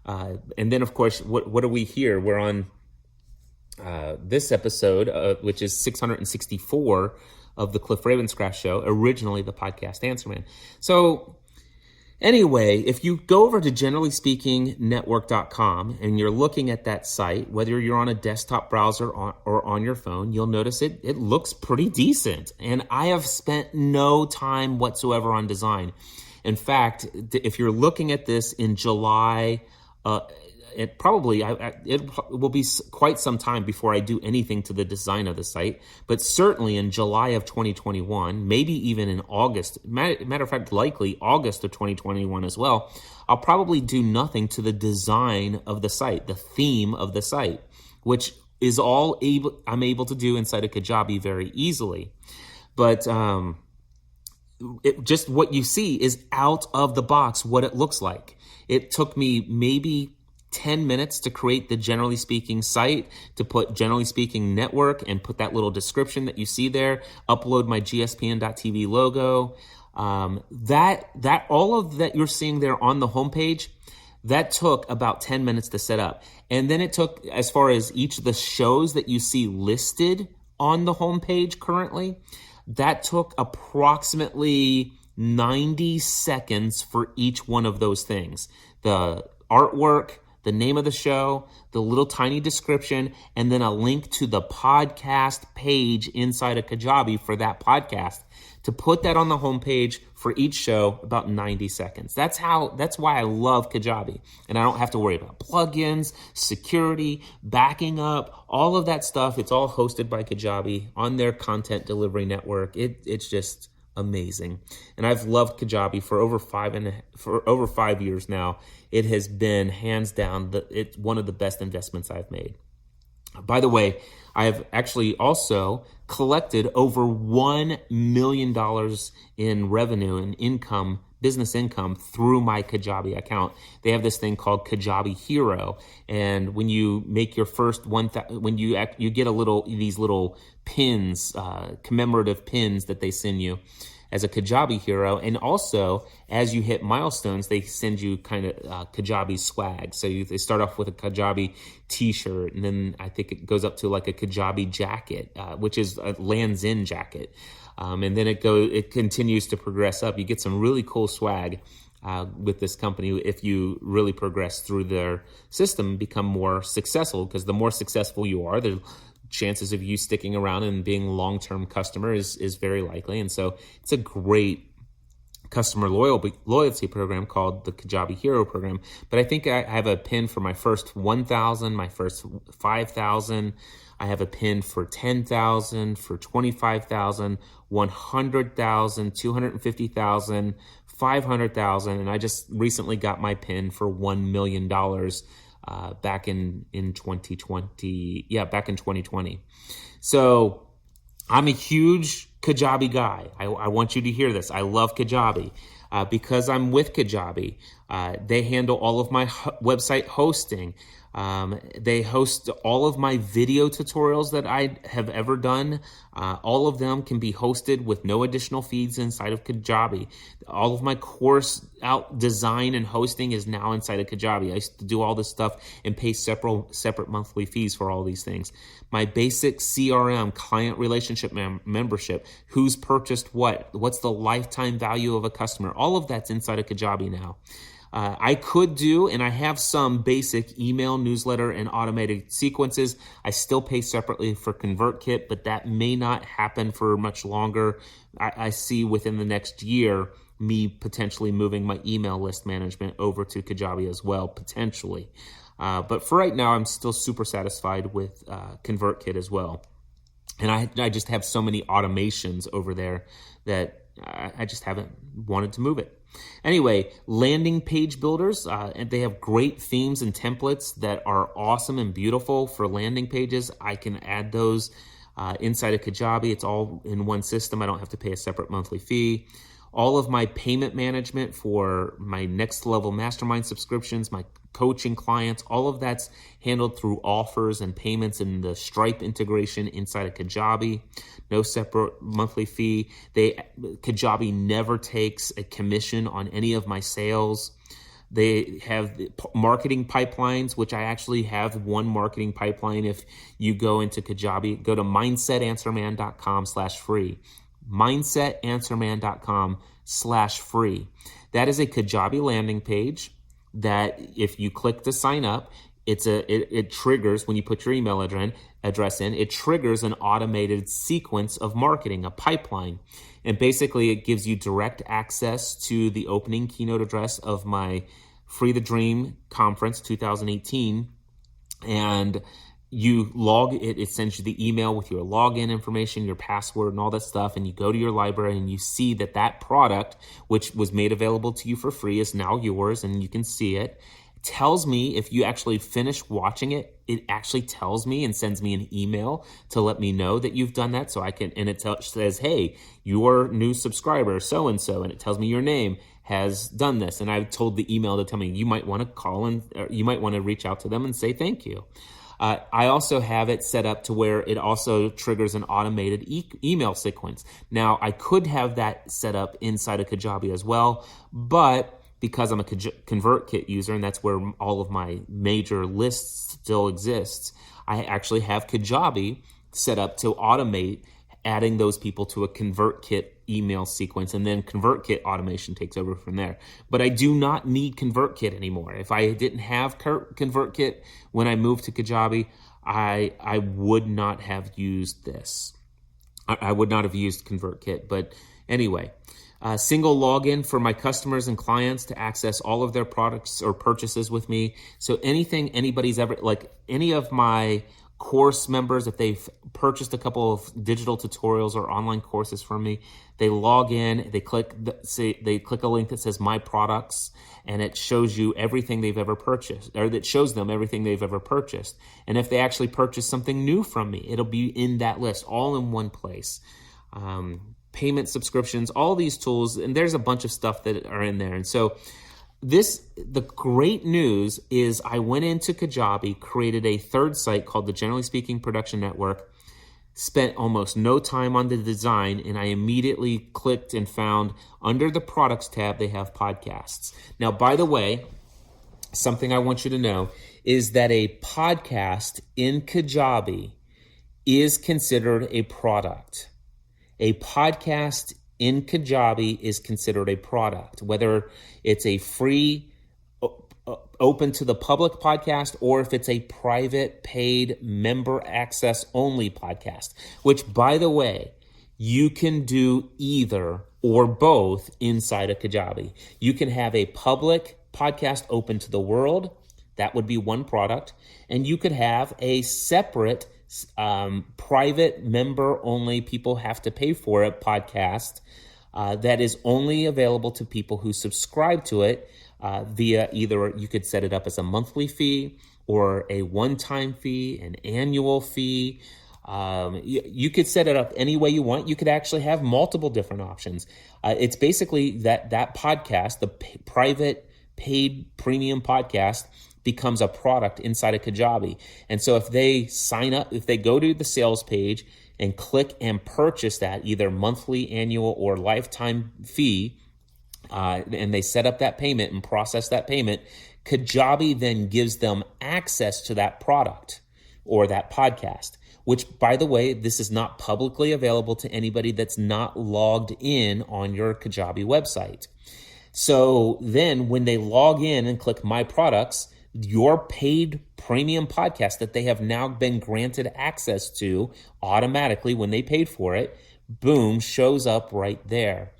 and then of course, what are we here? We're on this episode, which is 664 of the Cliff Ravenscraft Show, originally the podcast Answer Man. So anyway, if you go over to generallyspeakingnetwork.com and you're looking at that site, whether you're on a desktop browser or on your phone, you'll notice it looks pretty decent. And I have spent no time whatsoever on design. In fact, if you're looking at this in July, it will be quite some time before I do anything to the design of the site, but certainly in July of 2021, maybe even in August, matter of fact, likely August of 2021 as well, I'll probably do nothing to the design of the site, the theme of the site, which is I'm able to do inside of Kajabi very easily. But just what you see is out of the box what it looks like. It took me maybe 10 minutes to create the Generally Speaking site, to put Generally Speaking Network and put that little description that you see there, upload my gspn.tv logo. That all of that you're seeing there on the homepage, that took about 10 minutes to set up. And then it took, as far as each of the shows that you see listed on the homepage currently, that took approximately 90 seconds for each one of those things. The artwork, the name of the show, the little tiny description, and then a link to the podcast page inside of Kajabi for that podcast. To put that on the homepage for each show, about 90 seconds. That's why I love Kajabi. And I don't have to worry about plugins, security, backing up, all of that stuff. It's all hosted by Kajabi on their content delivery network. It's just amazing. And I've loved Kajabi for over 5 years now. It has been hands down it's one of the best investments I've made. By the way, I have actually also collected over $1 million in revenue and income, business income, through my Kajabi account. They have this thing called Kajabi Hero, and when you make your first when you get these little pins, commemorative pins that they send you as a Kajabi hero, and also as you hit milestones, they send you kind of Kajabi swag. So they start off with a Kajabi t-shirt, and then I think it goes up to like a Kajabi jacket, which is a Lands End jacket, and then it continues to progress up. You get some really cool swag with this company if you really progress through their system, become more successful, because the more successful you are, the chances of you sticking around and being a long-term customer is very likely. And so it's a great customer loyalty program called the Kajabi Hero program. But I think I have a pin for my first 1,000, my first 5,000. I have a pin for 10,000, for 25,000, 100,000, 250,000, 500,000. And I just recently got my pin for $1 million back in 2020. Yeah, back in 2020. So I'm a huge Kajabi guy. I want you to hear this. I love Kajabi. Because I'm with Kajabi, they handle all of my website hosting. They host all of my video tutorials that I have ever done. All of them can be hosted with no additional fees inside of Kajabi. All of my course design and hosting is now inside of Kajabi. I used to do all this stuff and pay separate monthly fees for all these things. My basic CRM, client relationship membership, who's purchased what's the lifetime value of a customer, all of that's inside of Kajabi now. I could do, and I have some basic email, newsletter, and automated sequences. I still pay separately for ConvertKit, but that may not happen for much longer. I see within the next year me potentially moving my email list management over to Kajabi as well, potentially. But for right now, I'm still super satisfied with ConvertKit as well. And I just have so many automations over there that I just haven't wanted to move it. Anyway, landing page builders, and they have great themes and templates that are awesome and beautiful for landing pages. I can add those inside of Kajabi. It's all in one system. I don't have to pay a separate monthly fee. All of my payment management for my next level mastermind subscriptions, my coaching clients, all of that's handled through offers and payments and the Stripe integration inside of Kajabi. No separate monthly fee. Kajabi never takes a commission on any of my sales. They have marketing pipelines, which I actually have one marketing pipeline. If you go into Kajabi, go to mindsetanswerman.com/free. mindsetanswerman.com/free. That is a Kajabi landing page that if you click to sign up, it triggers when you put your email address in, it triggers an automated sequence of marketing, a pipeline. And basically it gives you direct access to the opening keynote address of my Free the Dream conference 2018. And it sends you the email with your login information, your password, and all that stuff. And you go to your library and you see that product, which was made available to you for free, is now yours, and you can see it. Tells me if you actually finish watching it, it actually tells me and sends me an email to let me know that you've done that. So I can, and it says, hey, your new subscriber, so-and-so, and it tells me your name has done this. And I've told the email to tell me you might want to call or you might want to reach out to them and say thank you. I also have it set up to where it also triggers an automated email sequence. Now, I could have that set up inside of Kajabi as well, but because I'm a ConvertKit user, and that's where all of my major lists still exists, I actually have Kajabi set up to automate adding those people to a ConvertKit email sequence, and then ConvertKit automation takes over from there. But I do not need ConvertKit anymore. If I didn't have ConvertKit when I moved to Kajabi, I would not have used this. I would not have used ConvertKit. But anyway, single login for my customers and clients to access all of their products or purchases with me. So anything anybody's ever, like any of my course members, if they've purchased a couple of digital tutorials or online courses from me, they log in, they click a link that says My Products, and it shows you everything they've ever purchased, or that shows them everything they've ever purchased. And if they actually purchase something new from me, it'll be in that list, all in one place. Payment subscriptions, all these tools, and there's a bunch of stuff that are in there. And so the great news is I went into Kajabi, created a third site called the Generally Speaking Production Network, spent almost no time on the design, and I immediately clicked and found under the products tab, they have podcasts. Now, by the way, something I want you to know is that a podcast in Kajabi is considered a product. A podcast in Kajabi is considered a product, whether it's a free, open to the public podcast, or if it's a private, paid, member access only podcast, which, by the way, you can do either or both inside of Kajabi. You can have a public podcast open to the world. That would be one product. And you could have a separate private member only, people have to pay for it podcast that is only available to people who subscribe to it via either, you could set it up as a monthly fee or a one-time fee, an annual fee. You could set it up any way you want. You could actually have multiple different options. It's basically that podcast, the private paid premium podcast, becomes a product inside of Kajabi. And so if they sign up, if they go to the sales page and click and purchase that either monthly, annual, or lifetime fee, and they set up that payment and process that payment, Kajabi then gives them access to that product or that podcast, which, by the way, this is not publicly available to anybody that's not logged in on your Kajabi website. So then when they log in and click My Products, your paid premium podcast that they have now been granted access to automatically when they paid for it, boom, shows up right there.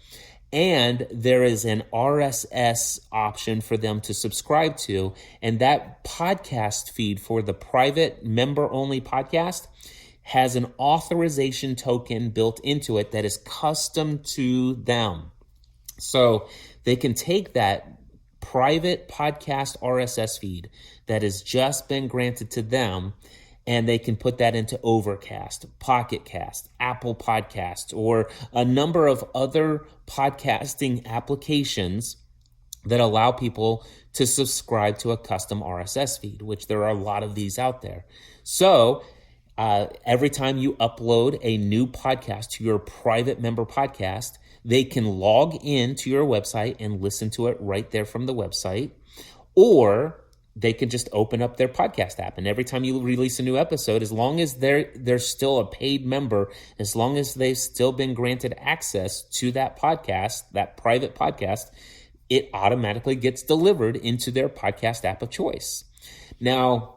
And there is an RSS option for them to subscribe to. And that podcast feed for the private member-only podcast has an authorization token built into it that is custom to them. So they can take that private podcast RSS feed that has just been granted to them, and they can put that into Overcast, Pocket Cast, Apple Podcasts, or a number of other podcasting applications that allow people to subscribe to a custom RSS feed, which there are a lot of these out there. So every time you upload a new podcast to your private member podcast, they can log in to your website and listen to it right there from the website, or they can just open up their podcast app. And every time you release a new episode, as long as they're still a paid member, as long as they've still been granted access to that podcast, that private podcast, it automatically gets delivered into their podcast app of choice. Now,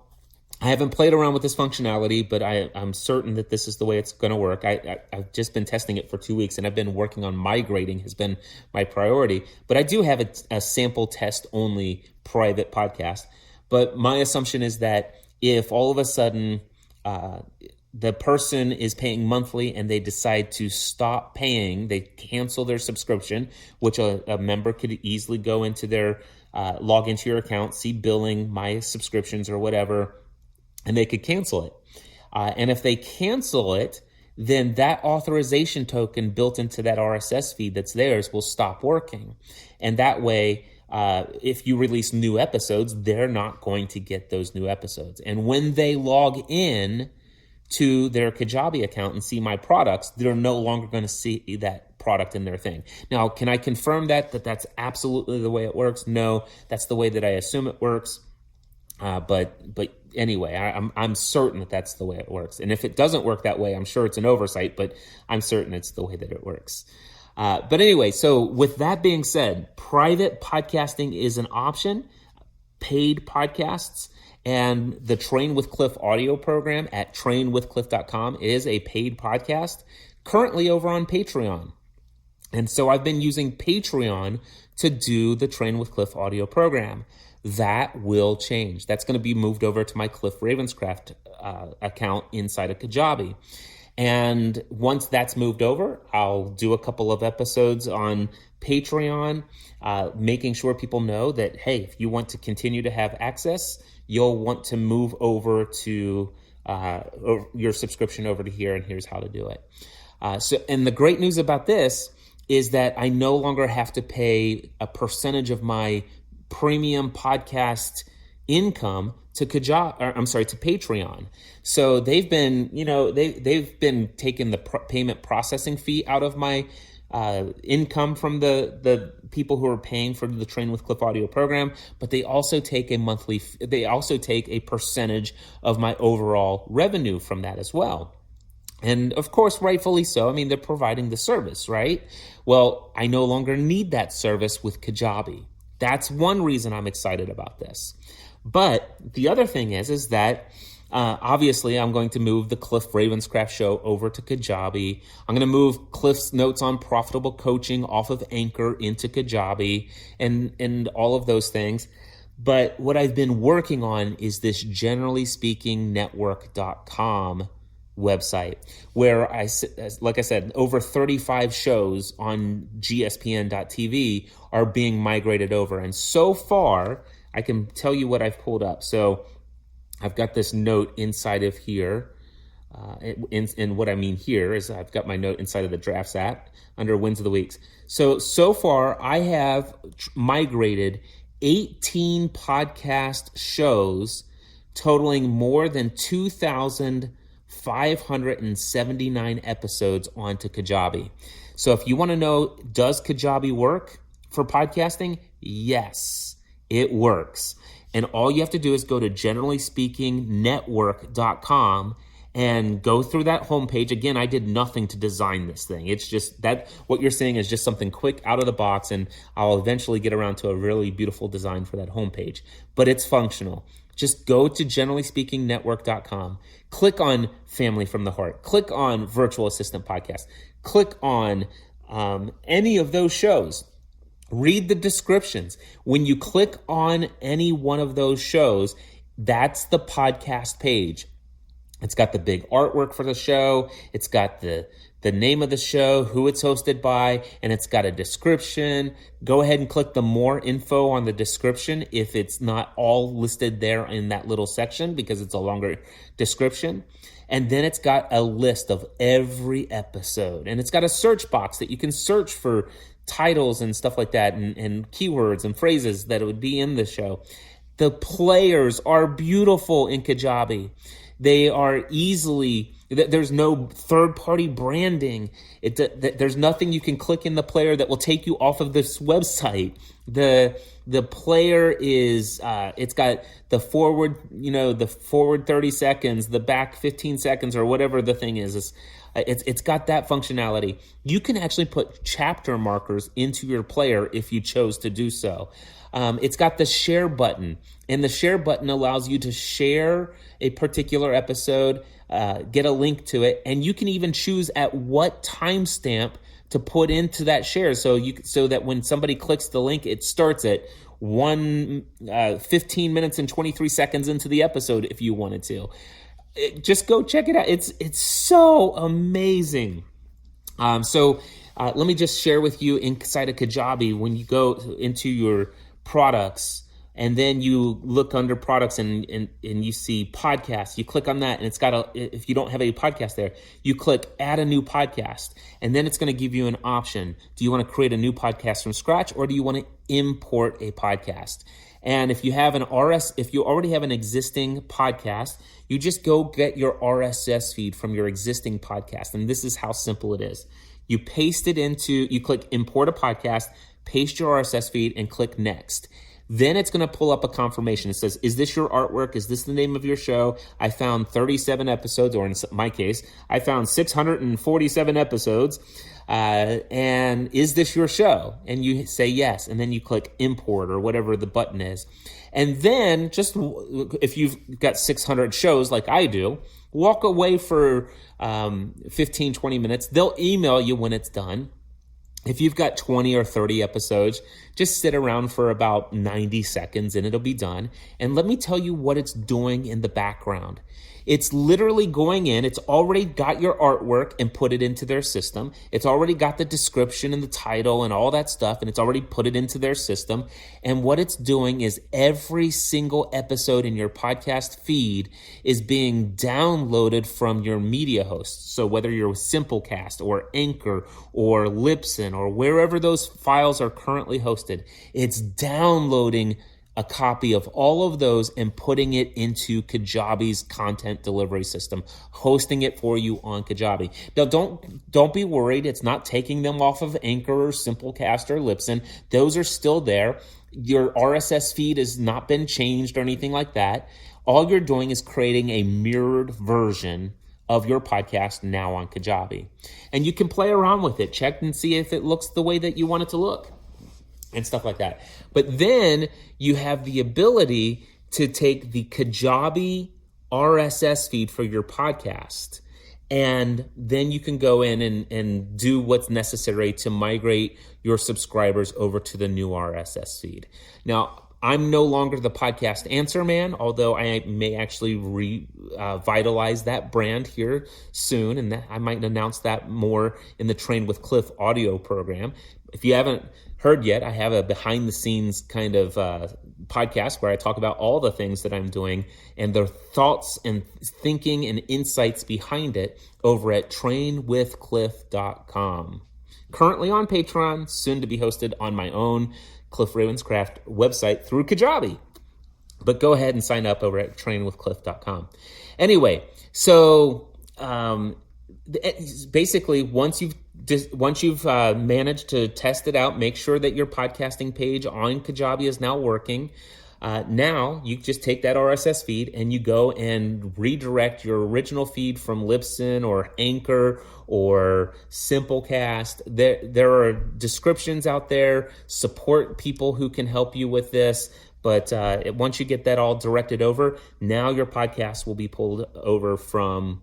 I haven't played around with this functionality, but I'm certain that this is the way it's going to work. I've just been testing it for 2 weeks, and I've been working on migrating has been my priority. But I do have a sample test only private podcast. But my assumption is that if all of a sudden the person is paying monthly and they decide to stop paying, they cancel their subscription, which a member could easily go into their log into your account, see billing, my subscriptions or whatever, and they could cancel it. And if they cancel it, then that authorization token built into that RSS feed that's theirs will stop working. And that way, if you release new episodes, they're not going to get those new episodes. And when they log in to their Kajabi account and see my products, they're no longer going to see that product in their thing. Now, can I confirm that that's absolutely the way it works? No, that's the way that I assume it works. But anyway, I'm certain that that's the way it works. And if it doesn't work that way, I'm sure it's an oversight, but I'm certain it's the way that it works. But anyway, so with that being said, private podcasting is an option, paid podcasts, and the Train with Cliff audio program at trainwithcliff.com is a paid podcast currently over on Patreon. And so I've been using Patreon to do the Train with Cliff audio program. That will change. That's going to be moved over to my Cliff Ravenscraft account inside of Kajabi. And once that's moved over, I'll do a couple of episodes on Patreon, making sure people know that, hey, if you want to continue to have access, you'll want to move over to your subscription over to here, and here's how to do it. And the great news about this is that I no longer have to pay a percentage of my premium podcast income to Patreon. So they've been, they've been taking the payment processing fee out of my income from the people who are paying for the Train with Cliff audio program, but they also take a percentage of my overall revenue from that as well. And of course, rightfully so. I mean, they're providing the service, right? Well, I no longer need that service with Kajabi. That's one reason I'm excited about this. But the other thing is that obviously I'm going to move the Cliff Ravenscraft show over to Kajabi. I'm going to move Cliff's notes on profitable coaching off of Anchor into Kajabi and all of those things. But what I've been working on is this generally speaking network.com website where like I said, over 35 shows on gspn.tv are being migrated over. And so far, I can tell you what I've pulled up. So I've got this note inside of here. And what I mean here is I've got my note inside of the drafts app under wins of the weeks. So far, I have migrated 18 podcast shows totaling more than 2,579 episodes onto Kajabi. So if you want to know, does Kajabi work for podcasting? Yes, it works. And all you have to do is go to generallyspeakingnetwork.com and go through that homepage. Again, I did nothing to design this thing. It's just that what you're seeing is just something quick out of the box, and I'll eventually get around to a really beautiful design for that homepage. But it's functional. Just go to generallyspeakingnetwork.com, click on Family from the Heart, click on Virtual Assistant Podcast, click on any of those shows. Read the descriptions. When you click on any one of those shows, that's the podcast page. It's got the big artwork for the show. It's got the name of the show, who it's hosted by, and it's got a description. Go ahead and click the more info on the description if it's not all listed there in that little section because it's a longer description. And then it's got a list of every episode. And it's got a search box that you can search for titles and stuff like that and keywords and phrases that would be in the show. The players are beautiful in Kajabi. They are easily, there's no third-party branding. There's nothing you can click in the player that will take you off of this website. The player is, it's got the forward 30 seconds, the back 15 seconds, or whatever the thing is. It's got that functionality. You can actually put chapter markers into your player if you chose to do so. It's got the share button, and the share button allows you to share a particular episode, get a link to it, and you can even choose at what timestamp to put into that share, so that when somebody clicks the link, it starts at 15 minutes and 23 seconds into the episode if you wanted to. Just go check it out. It's so amazing. Let me just share with you inside of Kajabi, when you go into your products and then you look under products and you see podcasts, you click on that, and it's got if you don't have a podcast there, you click add a new podcast, and then it's going to give you an option. Do you want to create a new podcast from scratch, or do you want to import a podcast? And if you have if you already have an existing podcast, you just go get your RSS feed from your existing podcast. And this is how simple it is. You click import a podcast, paste your RSS feed, and click next. Then it's going to pull up a confirmation. It says, is this your artwork? Is this the name of your show? I found 37 episodes, or in my case, I found 647 episodes. And is this your show? And you say yes, and then you click import or whatever the button is. And then just if you've got 600 shows like I do, walk away for 15, 20 minutes. They'll email you when it's done. If you've got 20 or 30 episodes, just sit around for about 90 seconds and it'll be done. And let me tell you what it's doing in the background. It's literally going in. It's already got your artwork and put it into their system. It's already got the description and the title and all that stuff, and it's already put it into their system. And what it's doing is every single episode in your podcast feed is being downloaded from your media host. So whether you're with Simplecast or Anchor or Libsyn or wherever those files are currently hosted, it's downloading a copy of all of those and putting it into Kajabi's content delivery system, hosting it for you on Kajabi. Now, don't be worried. It's not taking them off of Anchor or Simplecast or Libsyn. Those are still there. Your RSS feed has not been changed or anything like that. All you're doing is creating a mirrored version of your podcast now on Kajabi. And you can play around with it, check and see if it looks the way that you want it to look, and stuff like that. But then you have the ability to take the Kajabi RSS feed for your podcast, and then you can go in and do what's necessary to migrate your subscribers over to the new RSS feed. Now, I'm no longer the podcast answer man, although I may actually revitalize that brand here soon, and I might announce that more in the Train with Cliff audio program. If you haven't heard yet, I have a behind-the-scenes kind of podcast where I talk about all the things that I'm doing and the thoughts and thinking and insights behind it over at trainwithcliff.com. Currently on Patreon, soon to be hosted on my own Cliff Ravenscraft website through Kajabi. But go ahead and sign up over at trainwithcliff.com. Anyway, so basically, once you've managed to test it out, make sure that your podcasting page on Kajabi is now working. Now you just take that RSS feed and you go and redirect your original feed from Libsyn or Anchor or Simplecast. There are descriptions out there, support people who can help you with this. But once you get that all directed over, now your podcast will be pulled over from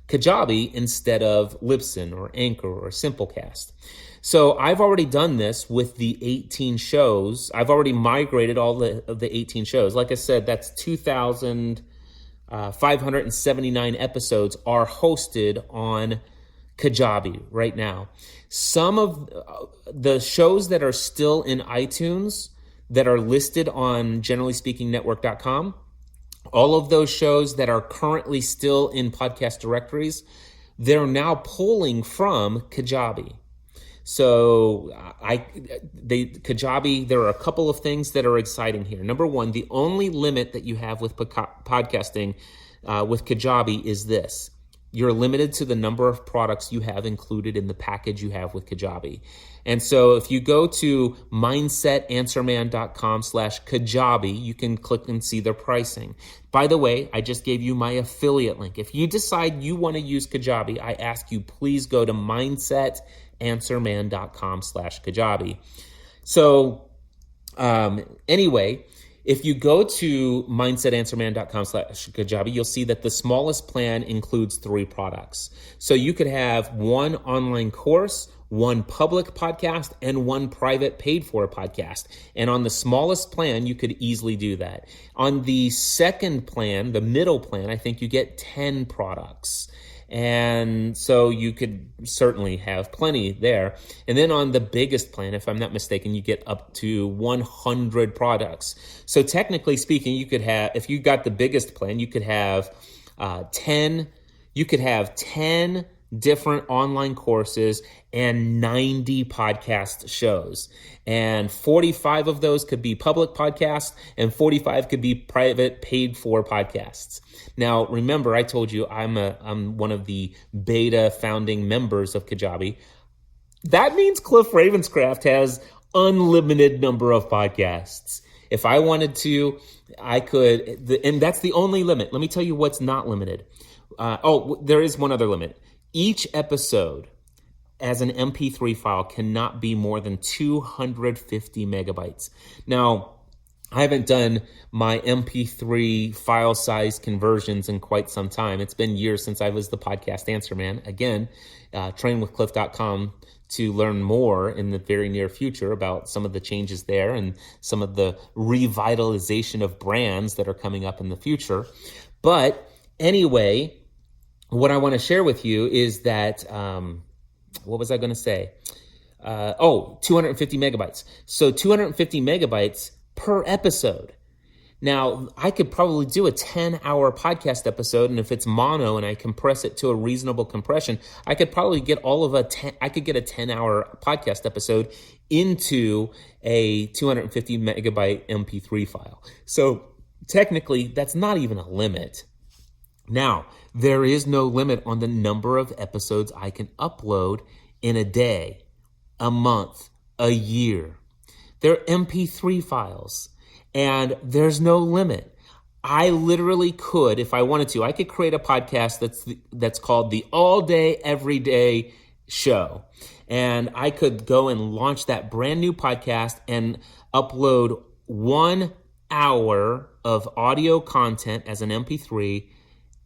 Kajabi instead of Libsyn or Anchor or Simplecast. So I've already done this with the 18 shows. I've already migrated all of the 18 shows. Like I said, that's 2,579 episodes are hosted on Kajabi right now. Some of the shows that are still in iTunes that are listed on generallyspeakingnetwork.com, all of those shows that are currently still in podcast directories, they're now pulling from Kajabi. So Kajabi, there are a couple of things that are exciting here. Number one, the only limit that you have with podcasting with Kajabi is this. you're limited to the number of products you have included in the package you have with Kajabi. And so if you go to mindsetanswerman.com/Kajabi, you can click and see their pricing. By the way, I just gave you my affiliate link. If you decide you want to use Kajabi, I ask you please go to mindsetanswerman.com/Kajabi. So anyway, if you go to mindsetanswerman.com/Kajabi, you'll see that the smallest plan includes 3 products. So you could have 1 online course, 1 public podcast, and 1 private paid for podcast. And on the smallest plan, you could easily do that. On the second plan, the middle plan, I think you get 10 products. And so you could certainly have plenty there. And then on the biggest plan, if I'm not mistaken, you get up to 100 products. So technically speaking, you could have, if you got the biggest plan, you could have 10 different online courses and 90 podcast shows. And 45 of those could be public podcasts and 45 could be private paid for podcasts. Now, remember, I told you I'm one of the beta founding members of Kajabi. That means Cliff Ravenscraft has unlimited number of podcasts. If I wanted to, I could, and that's the only limit. Let me tell you what's not limited. There is one other limit. Each episode as an MP3 file cannot be more than 250 megabytes. Now, I haven't done my MP3 file size conversions in quite some time. It's been years since I was the podcast answer man. Again, trainwithcliff.com to learn more in the very near future about some of the changes there and some of the revitalization of brands that are coming up in the future. But anyway, what I want to share with you is that, what was I going to say? 250 megabytes. So 250 megabytes per episode. Now, I could probably do a 10-hour podcast episode, and if it's mono and I compress it to a reasonable compression, I could probably get I could get a 10-hour podcast episode into a 250 megabyte MP3 file. So technically, that's not even a limit. Now, there is no limit on the number of episodes I can upload in a day, a month, a year. They're MP3 files, and there's no limit. I literally could, if I wanted to, I could create a podcast that's called the All Day, Everyday Show. And I could go and launch that brand new podcast and upload 1 hour of audio content as an MP3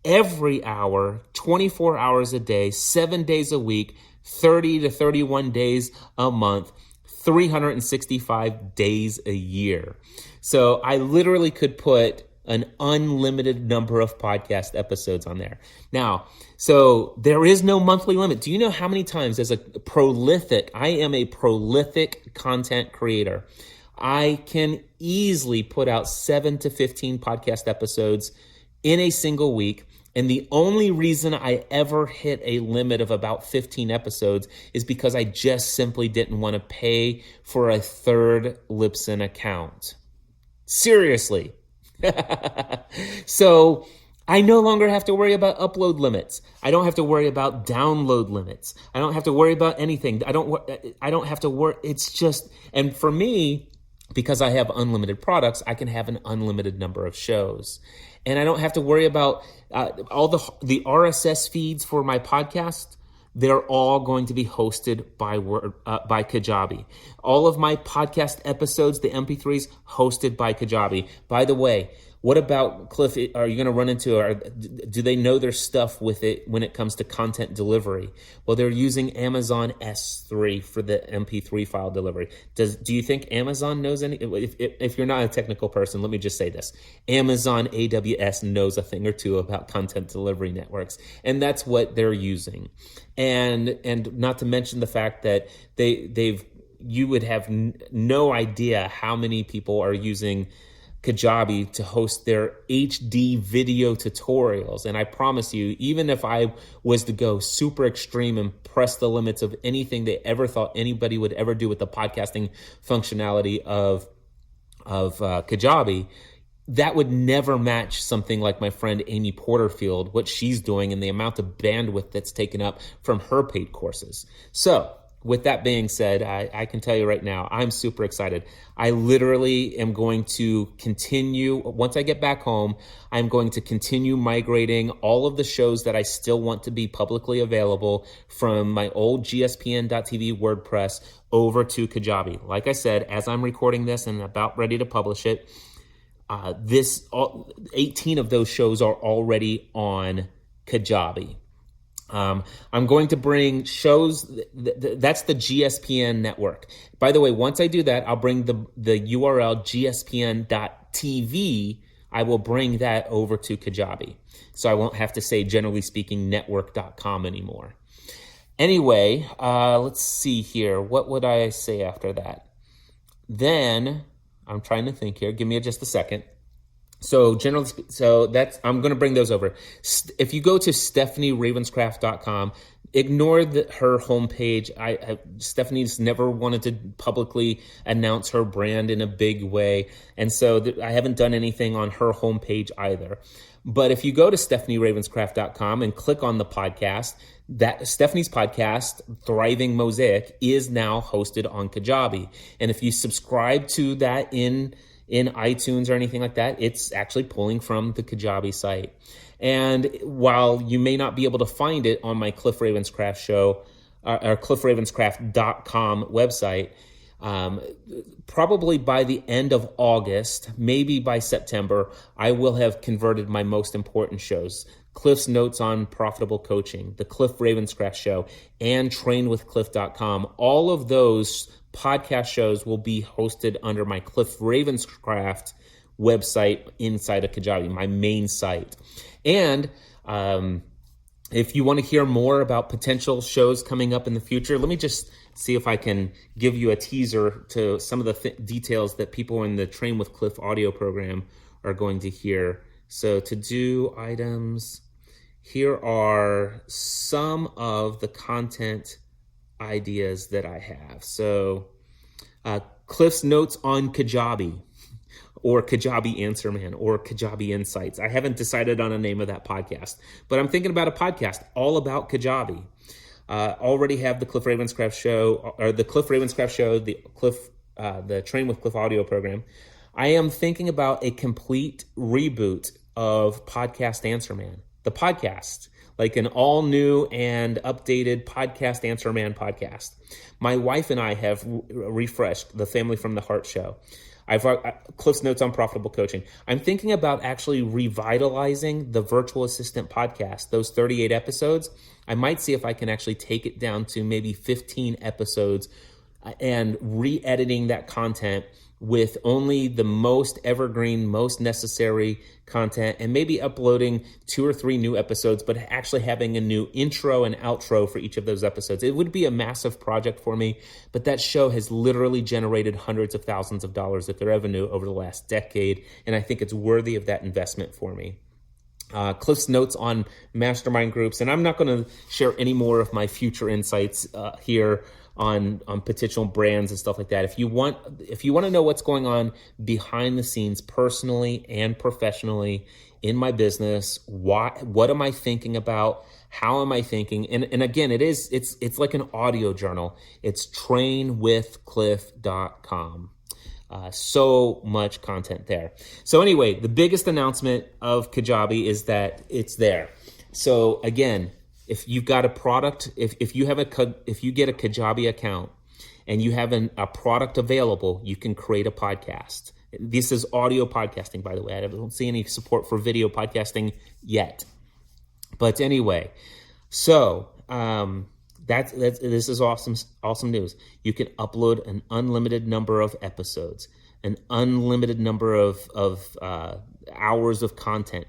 every hour, 24 hours a day, 7 days a week, 30 to 31 days a month, 365 days a year. So I literally could put an unlimited number of podcast episodes on there. Now, so there is no monthly limit. Do you know how many times I am a prolific content creator. I can easily put out 7 to 15 podcast episodes in a single week. And the only reason I ever hit a limit of about 15 episodes is because I just simply didn't want to pay for a third Libsyn account. Seriously. So I no longer have to worry about upload limits. I don't have to worry about download limits. I don't have to worry about anything. I don't have to worry. It's just, and for me, because I have unlimited products, I can have an unlimited number of shows. And I don't have to worry about all the RSS feeds for my podcast. They're all going to be hosted by Kajabi. All of my podcast episodes, the MP3s, hosted by Kajabi. By the way, what about, Cliff, are you going to run into, do they know their stuff with it when it comes to content delivery? Well, they're using Amazon S3 for the MP3 file delivery. Do you think Amazon knows any? If you're not a technical person, let me just say this. Amazon AWS knows a thing or two about content delivery networks, and that's what they're using. And not to mention the fact that you would have no idea how many people are using Kajabi to host their HD video tutorials. And I promise you, even if I was to go super extreme and press the limits of anything they ever thought anybody would ever do with the podcasting functionality of Kajabi, that would never match something like my friend Amy Porterfield, what she's doing and the amount of bandwidth that's taken up from her paid courses. So with that being said, I can tell you right now, I'm super excited. I literally am going to continue, once I get back home, I'm going to continue migrating all of the shows that I still want to be publicly available from my old gspn.tv WordPress over to Kajabi. Like I said, as I'm recording this and about ready to publish it, 18 of those shows are already on Kajabi. I'm going to bring shows, that's the GSPN network. By the way, once I do that, I'll bring the URL gspn.tv, I will bring that over to Kajabi. So I won't have to say, generally speaking, network.com anymore. Anyway, let's see here. What would I say after that? Then, I'm trying to think here. Give me just a second. So I'm going to bring those over. If you go to StephanieRavenscraft.com, ignore her homepage. Stephanie's never wanted to publicly announce her brand in a big way, and so I haven't done anything on her homepage either. But if you go to StephanieRavenscraft.com and click on the podcast, that Stephanie's podcast, Thriving Mosaic, is now hosted on Kajabi. And if you subscribe to that in iTunes or anything like that, it's actually pulling from the Kajabi site. And while you may not be able to find it on my Cliff Ravenscraft show, or cliffravenscraft.com website, probably by the end of August, maybe by September, I will have converted my most important shows. Cliff's Notes on Profitable Coaching, the Cliff Ravenscraft Show, and trainwithcliff.com. All of those podcast shows will be hosted under my Cliff Ravenscraft website inside of Kajabi, my main site. And if you want to hear more about potential shows coming up in the future, let me just see if I can give you a teaser to some of the details that people in the Train with Cliff audio program are going to hear. So to do items, here are some of the content ideas that I have. So Cliff's Notes on Kajabi, or Kajabi Answer Man, or Kajabi Insights. I haven't decided on a name of that podcast, but I'm thinking about a podcast all about Kajabi. Already have the Cliff Ravenscraft Show, or the Cliff Ravenscraft Show, the Train with Cliff audio program. I am thinking about a complete reboot of Podcast Answer Man, the podcast, like an all new and updated Podcast Answer Man podcast. My wife and I have refreshed the Family from the Heart show. I've Cliff's Notes on Profitable Coaching. I'm thinking about actually revitalizing the Virtual Assistant podcast, those 38 episodes. I might see if I can actually take it down to maybe 15 episodes and re-editing that content with only the most evergreen, most necessary content, and maybe uploading 2 or 3 new episodes, but actually having a new intro and outro for each of those episodes. It would be a massive project for me, but that show has literally generated hundreds of thousands of dollars of revenue over the last decade, and I think it's worthy of that investment for me. Cliff's Notes on mastermind groups, and I'm not going to share any more of my future insights here on potential brands and stuff like that. If you want to know what's going on behind the scenes, personally and professionally in my business, what am I thinking about? How am I thinking? And again, it's like an audio journal. It's trainwithcliff.com. So much content there. So anyway, the biggest announcement of Kajabi is that it's there. So again, if you've got a product, if you get a Kajabi account and you have a product available, you can create a podcast. This is audio podcasting, by the way. I don't see any support for video podcasting yet. But anyway, so this is awesome news. You can upload an unlimited number of episodes, an unlimited number of hours of content,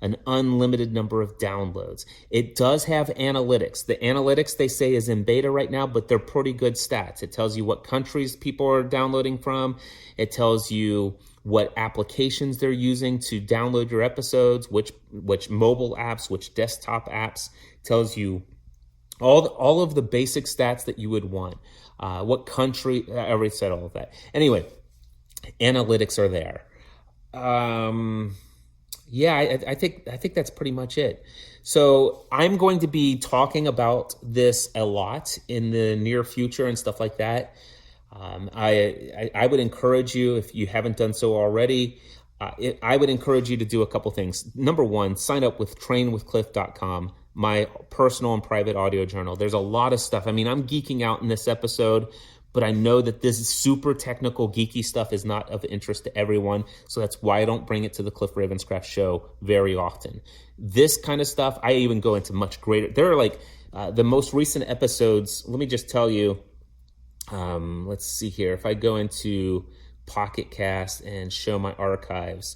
an unlimited number of downloads. It does have analytics. The analytics, they say, is in beta right now, but they're pretty good stats. It tells you what countries people are downloading from. It tells you what applications they're using to download your episodes, which mobile apps, which desktop apps. It tells you all of the basic stats that you would want. What country, I already said all of that. Anyway, analytics are there. Yeah, I think that's pretty much it. So I'm going to be talking about this a lot in the near future and stuff like that. I would encourage you, if you haven't done so already, I would encourage you to do a couple things. Number one, sign up with trainwithcliff.com, my personal and private audio journal. There's a lot of stuff. I mean, I'm geeking out in this episode, but I know that this super technical, geeky stuff is not of interest to everyone. So that's why I don't bring it to the Cliff Ravenscraft show very often. This kind of stuff, I even go into much greater. There are like the most recent episodes. Let me just tell you, let's see here. If I go into Pocket Cast and show my archives,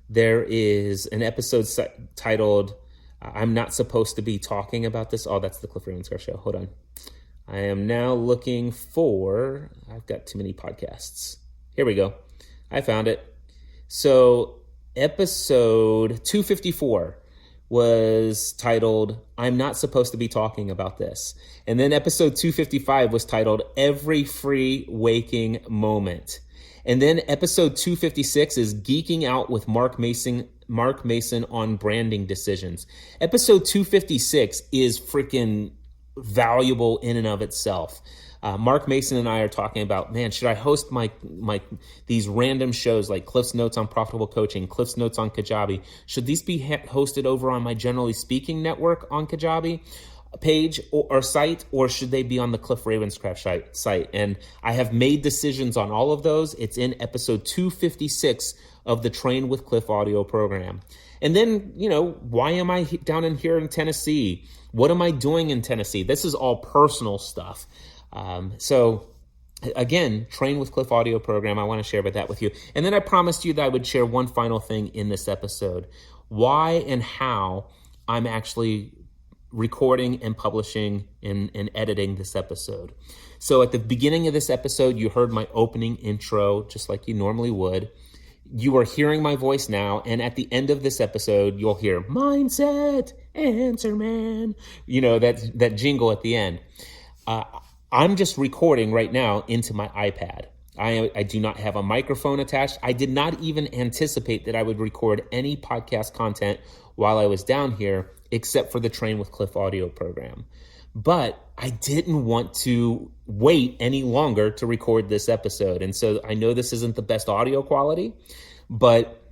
there is an episode titled, I'm Not Supposed to Be Talking About This. Oh, that's the Cliff Ravenscraft show. Hold on. I am now looking for, I've got too many podcasts. Here we go. I found it. So episode 254 was titled, I'm Not Supposed to Be Talking About This. And then episode 255 was titled, Every Free Waking Moment. And then episode 256 is Geeking Out with Mark Mason on Branding Decisions. Episode 256 is freaking valuable in and of itself. Mark Mason and I are talking about, man, should I host my these random shows like Cliff's Notes on Profitable Coaching, Cliff's Notes on Kajabi? Should these be hosted over on my Generally Speaking network on Kajabi page or site, or should they be on the Cliff Ravenscraft site? And I have made decisions on all of those. It's in episode 256 of the Train with Cliff audio program. And then, why am I down in here in Tennessee? What am I doing in Tennessee? This is all personal stuff. So again, Train with Cliff audio program. I want to share about that with you. And then I promised you that I would share one final thing in this episode. Why and how I'm actually recording and publishing and editing this episode. So at the beginning of this episode, you heard my opening intro, just like you normally would. You are hearing my voice now, and at the end of this episode, you'll hear Mindset Answer Man. That jingle at the end. I'm just recording right now into my iPad. I do not have a microphone attached. I did not even anticipate that I would record any podcast content while I was down here, except for the Train with Cliff audio program. But I didn't want to wait any longer to record this episode. And so I know this isn't the best audio quality, but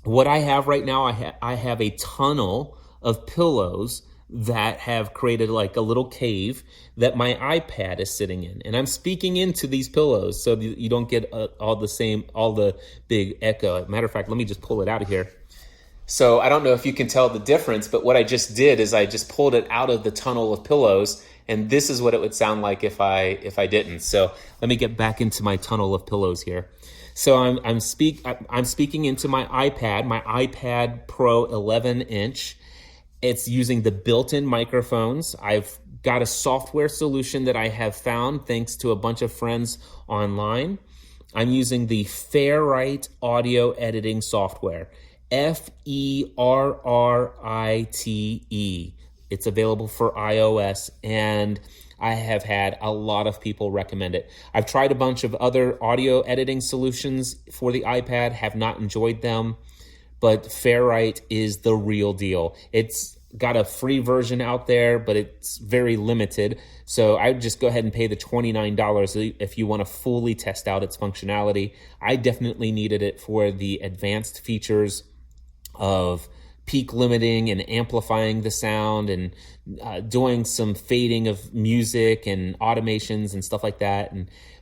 what I have right now, I have a tunnel of pillows that have created like a little cave that my iPad is sitting in. And I'm speaking into these pillows so you don't get all the big echo. Matter of fact, let me just pull it out of here. So I don't know if you can tell the difference, but what I just did is I just pulled it out of the tunnel of pillows, and this is what it would sound like if I didn't. So let me get back into my tunnel of pillows here. So I'm speaking into my iPad Pro 11-inch. It's using the built-in microphones. I've got a software solution that I have found thanks to a bunch of friends online. I'm using the Fairwrite audio editing software. Ferrite. It's available for iOS, and I have had a lot of people recommend it. I've tried a bunch of other audio editing solutions for the iPad, have not enjoyed them, but Fairwrite is the real deal. It's got a free version out there, but it's very limited. So I would just go ahead and pay the $29 if you want to fully test out its functionality. I definitely needed it for the advanced features of peak limiting and amplifying the sound and doing some fading of music and automations and stuff like that.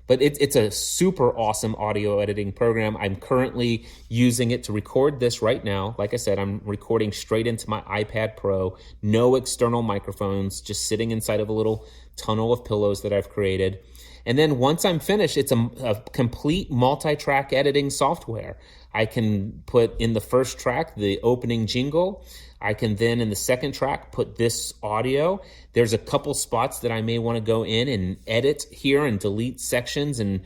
But it's a super awesome audio editing program. I'm currently using it to record this right now. Like I said, I'm recording straight into my iPad Pro, no external microphones, just sitting inside of a little tunnel of pillows that I've created. And then once I'm finished, it's a complete multi-track editing software. I can put in the first track the opening jingle. I can then in the second track put this audio. There's a couple spots that I may want to go in and edit here and delete sections and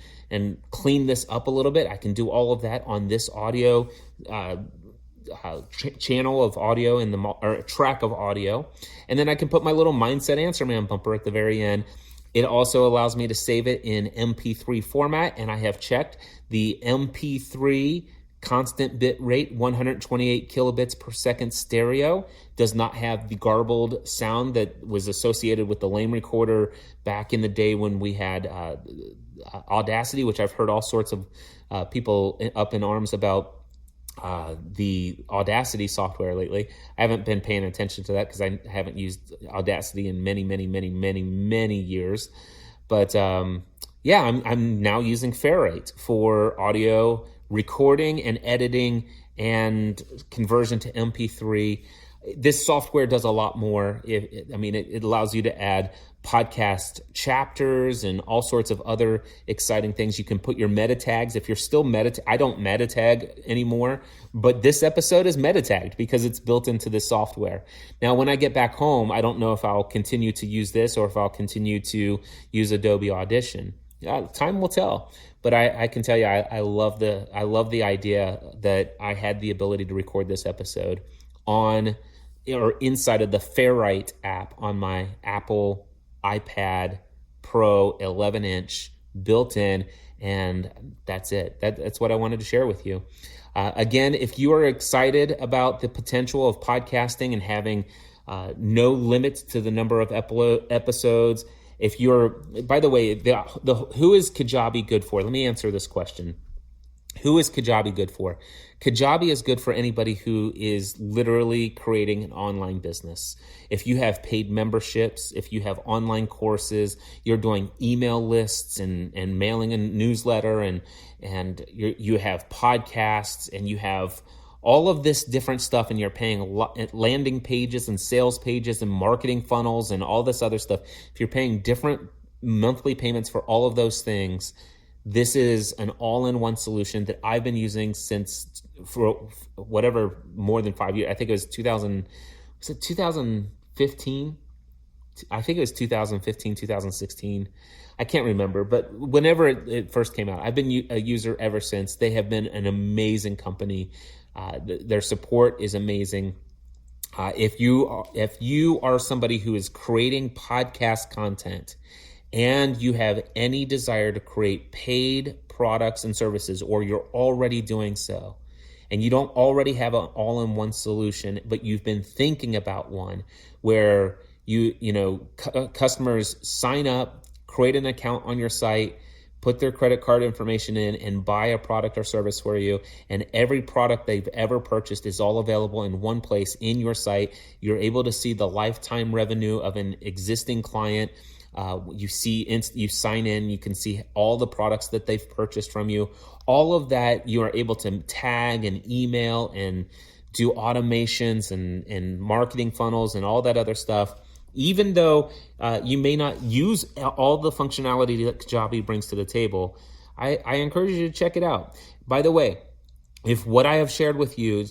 clean this up a little bit. I can do all of that on this audio channel of audio or track of audio. And then I can put my little Mindset Answer Man bumper at the very end. It also allows me to save it in MP3 format, and I have checked the MP3 constant bit rate, 128 kilobits per second stereo, does not have the garbled sound that was associated with the lame recorder back in the day when we had Audacity, which I've heard all sorts of people up in arms about the Audacity software lately. I haven't been paying attention to that because I haven't used Audacity in many years. But I'm now using Ferrite for audio recording and editing and conversion to MP3. This software does a lot more. It allows you to add podcast chapters and all sorts of other exciting things. You can put your meta tags. If you're still I don't meta tag anymore, but this episode is meta tagged because it's built into this software. Now, when I get back home, I don't know if I'll continue to use this or if I'll continue to use Adobe Audition. Time will tell. But I can tell you, I love the idea that I had the ability to record this episode on or inside of the Ferrite app on my Apple iPad Pro 11-inch built in, and that's it. That's what I wanted to share with you. Again, if you are excited about the potential of podcasting and having no limits to the number of episodes, if you're, by the way, who is Kajabi good for? Let me answer this question. Who is Kajabi good for? Kajabi is good for anybody who is literally creating an online business. If you have paid memberships, if you have online courses, you're doing email lists and mailing a newsletter, and you have podcasts, and you have all of this different stuff, and you're paying landing pages and sales pages and marketing funnels and all this other stuff. If you're paying different monthly payments for all of those things, this is an all-in-one solution that I've been using for more than 5 years. I think it was 2015? I think it was 2015, 2016. I can't remember, but whenever it first came out, I've been a user ever since. They have been an amazing company. Their support is amazing. If you are somebody who is creating podcast content and you have any desire to create paid products and services, or you're already doing so, and you don't already have an all-in-one solution, but you've been thinking about one where customers sign up, create an account on your site, put their credit card information in, and buy a product or service for you, and every product they've ever purchased is all available in one place in your site. You're able to see the lifetime revenue of an existing client. You sign in, you can see all the products that they've purchased from you. All of that, you are able to tag and email and do automations and marketing funnels and all that other stuff. Even though you may not use all the functionality that Kajabi brings to the table, I encourage you to check it out. By the way, if what I have shared with you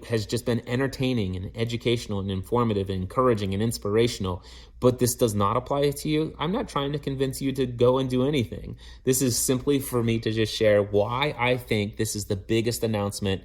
has just been entertaining and educational and informative and encouraging and inspirational, but this does not apply to you, I'm not trying to convince you to go and do anything. This is simply for me to just share why I think this is the biggest announcement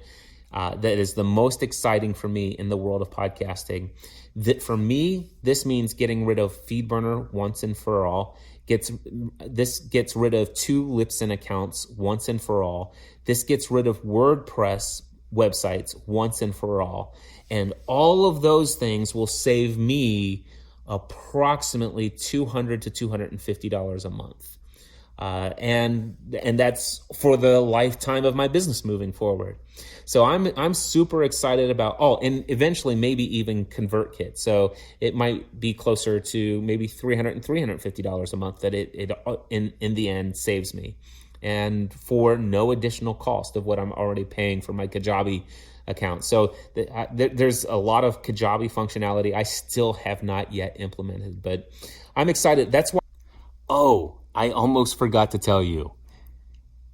that is the most exciting for me in the world of podcasting. That for me, this means getting rid of FeedBurner once and for all. This gets rid of 2 Libsyn accounts once and for all. This gets rid of WordPress websites once and for all. And all of those things will save me approximately $200 to $250 a month. And that's for the lifetime of my business moving forward. So I'm super excited about, and eventually maybe even ConvertKit. So it might be closer to maybe $300 and $350 a month that it in the end saves me, and for no additional cost of what I'm already paying for my Kajabi account. So there's a lot of Kajabi functionality I still have not yet implemented, but I'm excited. That's why. Oh, I almost forgot to tell you.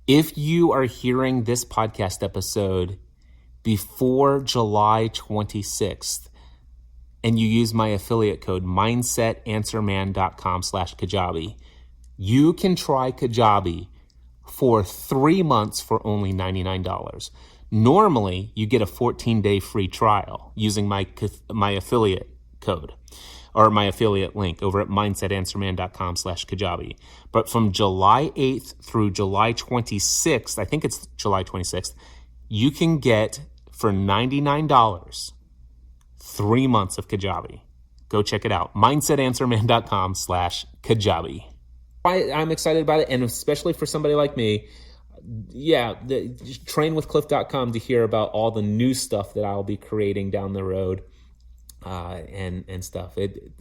If you are hearing this podcast episode before July 26th and you use my affiliate code mindsetanswerman.com/Kajabi, you can try Kajabi for 3 months for only $99. Normally, you get a 14-day free trial using my affiliate code or my affiliate link over at mindsetanswerman.com/Kajabi. But from July 8th through July 26th, I think it's July 26th, you can get for $99 3 months of Kajabi. Go check it out. MindsetAnswerman.com/Kajabi. I'm excited about it, and especially for somebody like me, trainwithcliff.com to hear about all the new stuff that I'll be creating down the road and stuff.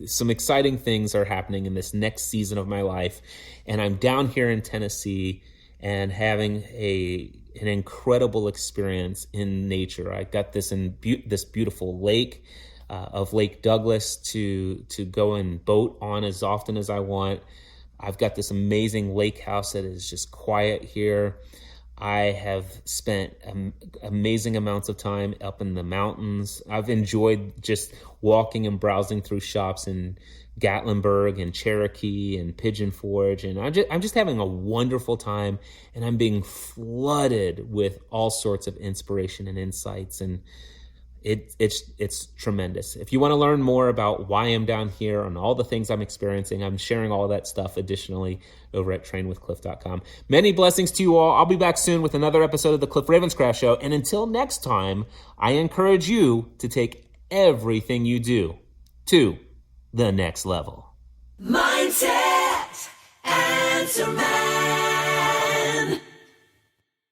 Some exciting things are happening in this next season of my life, and I'm down here in Tennessee and having an incredible experience in nature. I got this this beautiful lake of Lake Douglas to go and boat on as often as I want. I've got this amazing lake house that is just quiet here. I have spent amazing amounts of time up in the mountains. I've enjoyed just walking and browsing through shops in Gatlinburg and Cherokee and Pigeon Forge, and I'm just having a wonderful time, and I'm being flooded with all sorts of inspiration and insights, and it's tremendous. If you want to learn more about why I'm down here and all the things I'm experiencing, I'm sharing all that stuff additionally over at trainwithcliff.com. Many blessings to you all. I'll be back soon with another episode of the Cliff Ravenscraft Show. And until next time, I encourage you to take everything you do to the next level.
Mindset Answer Man.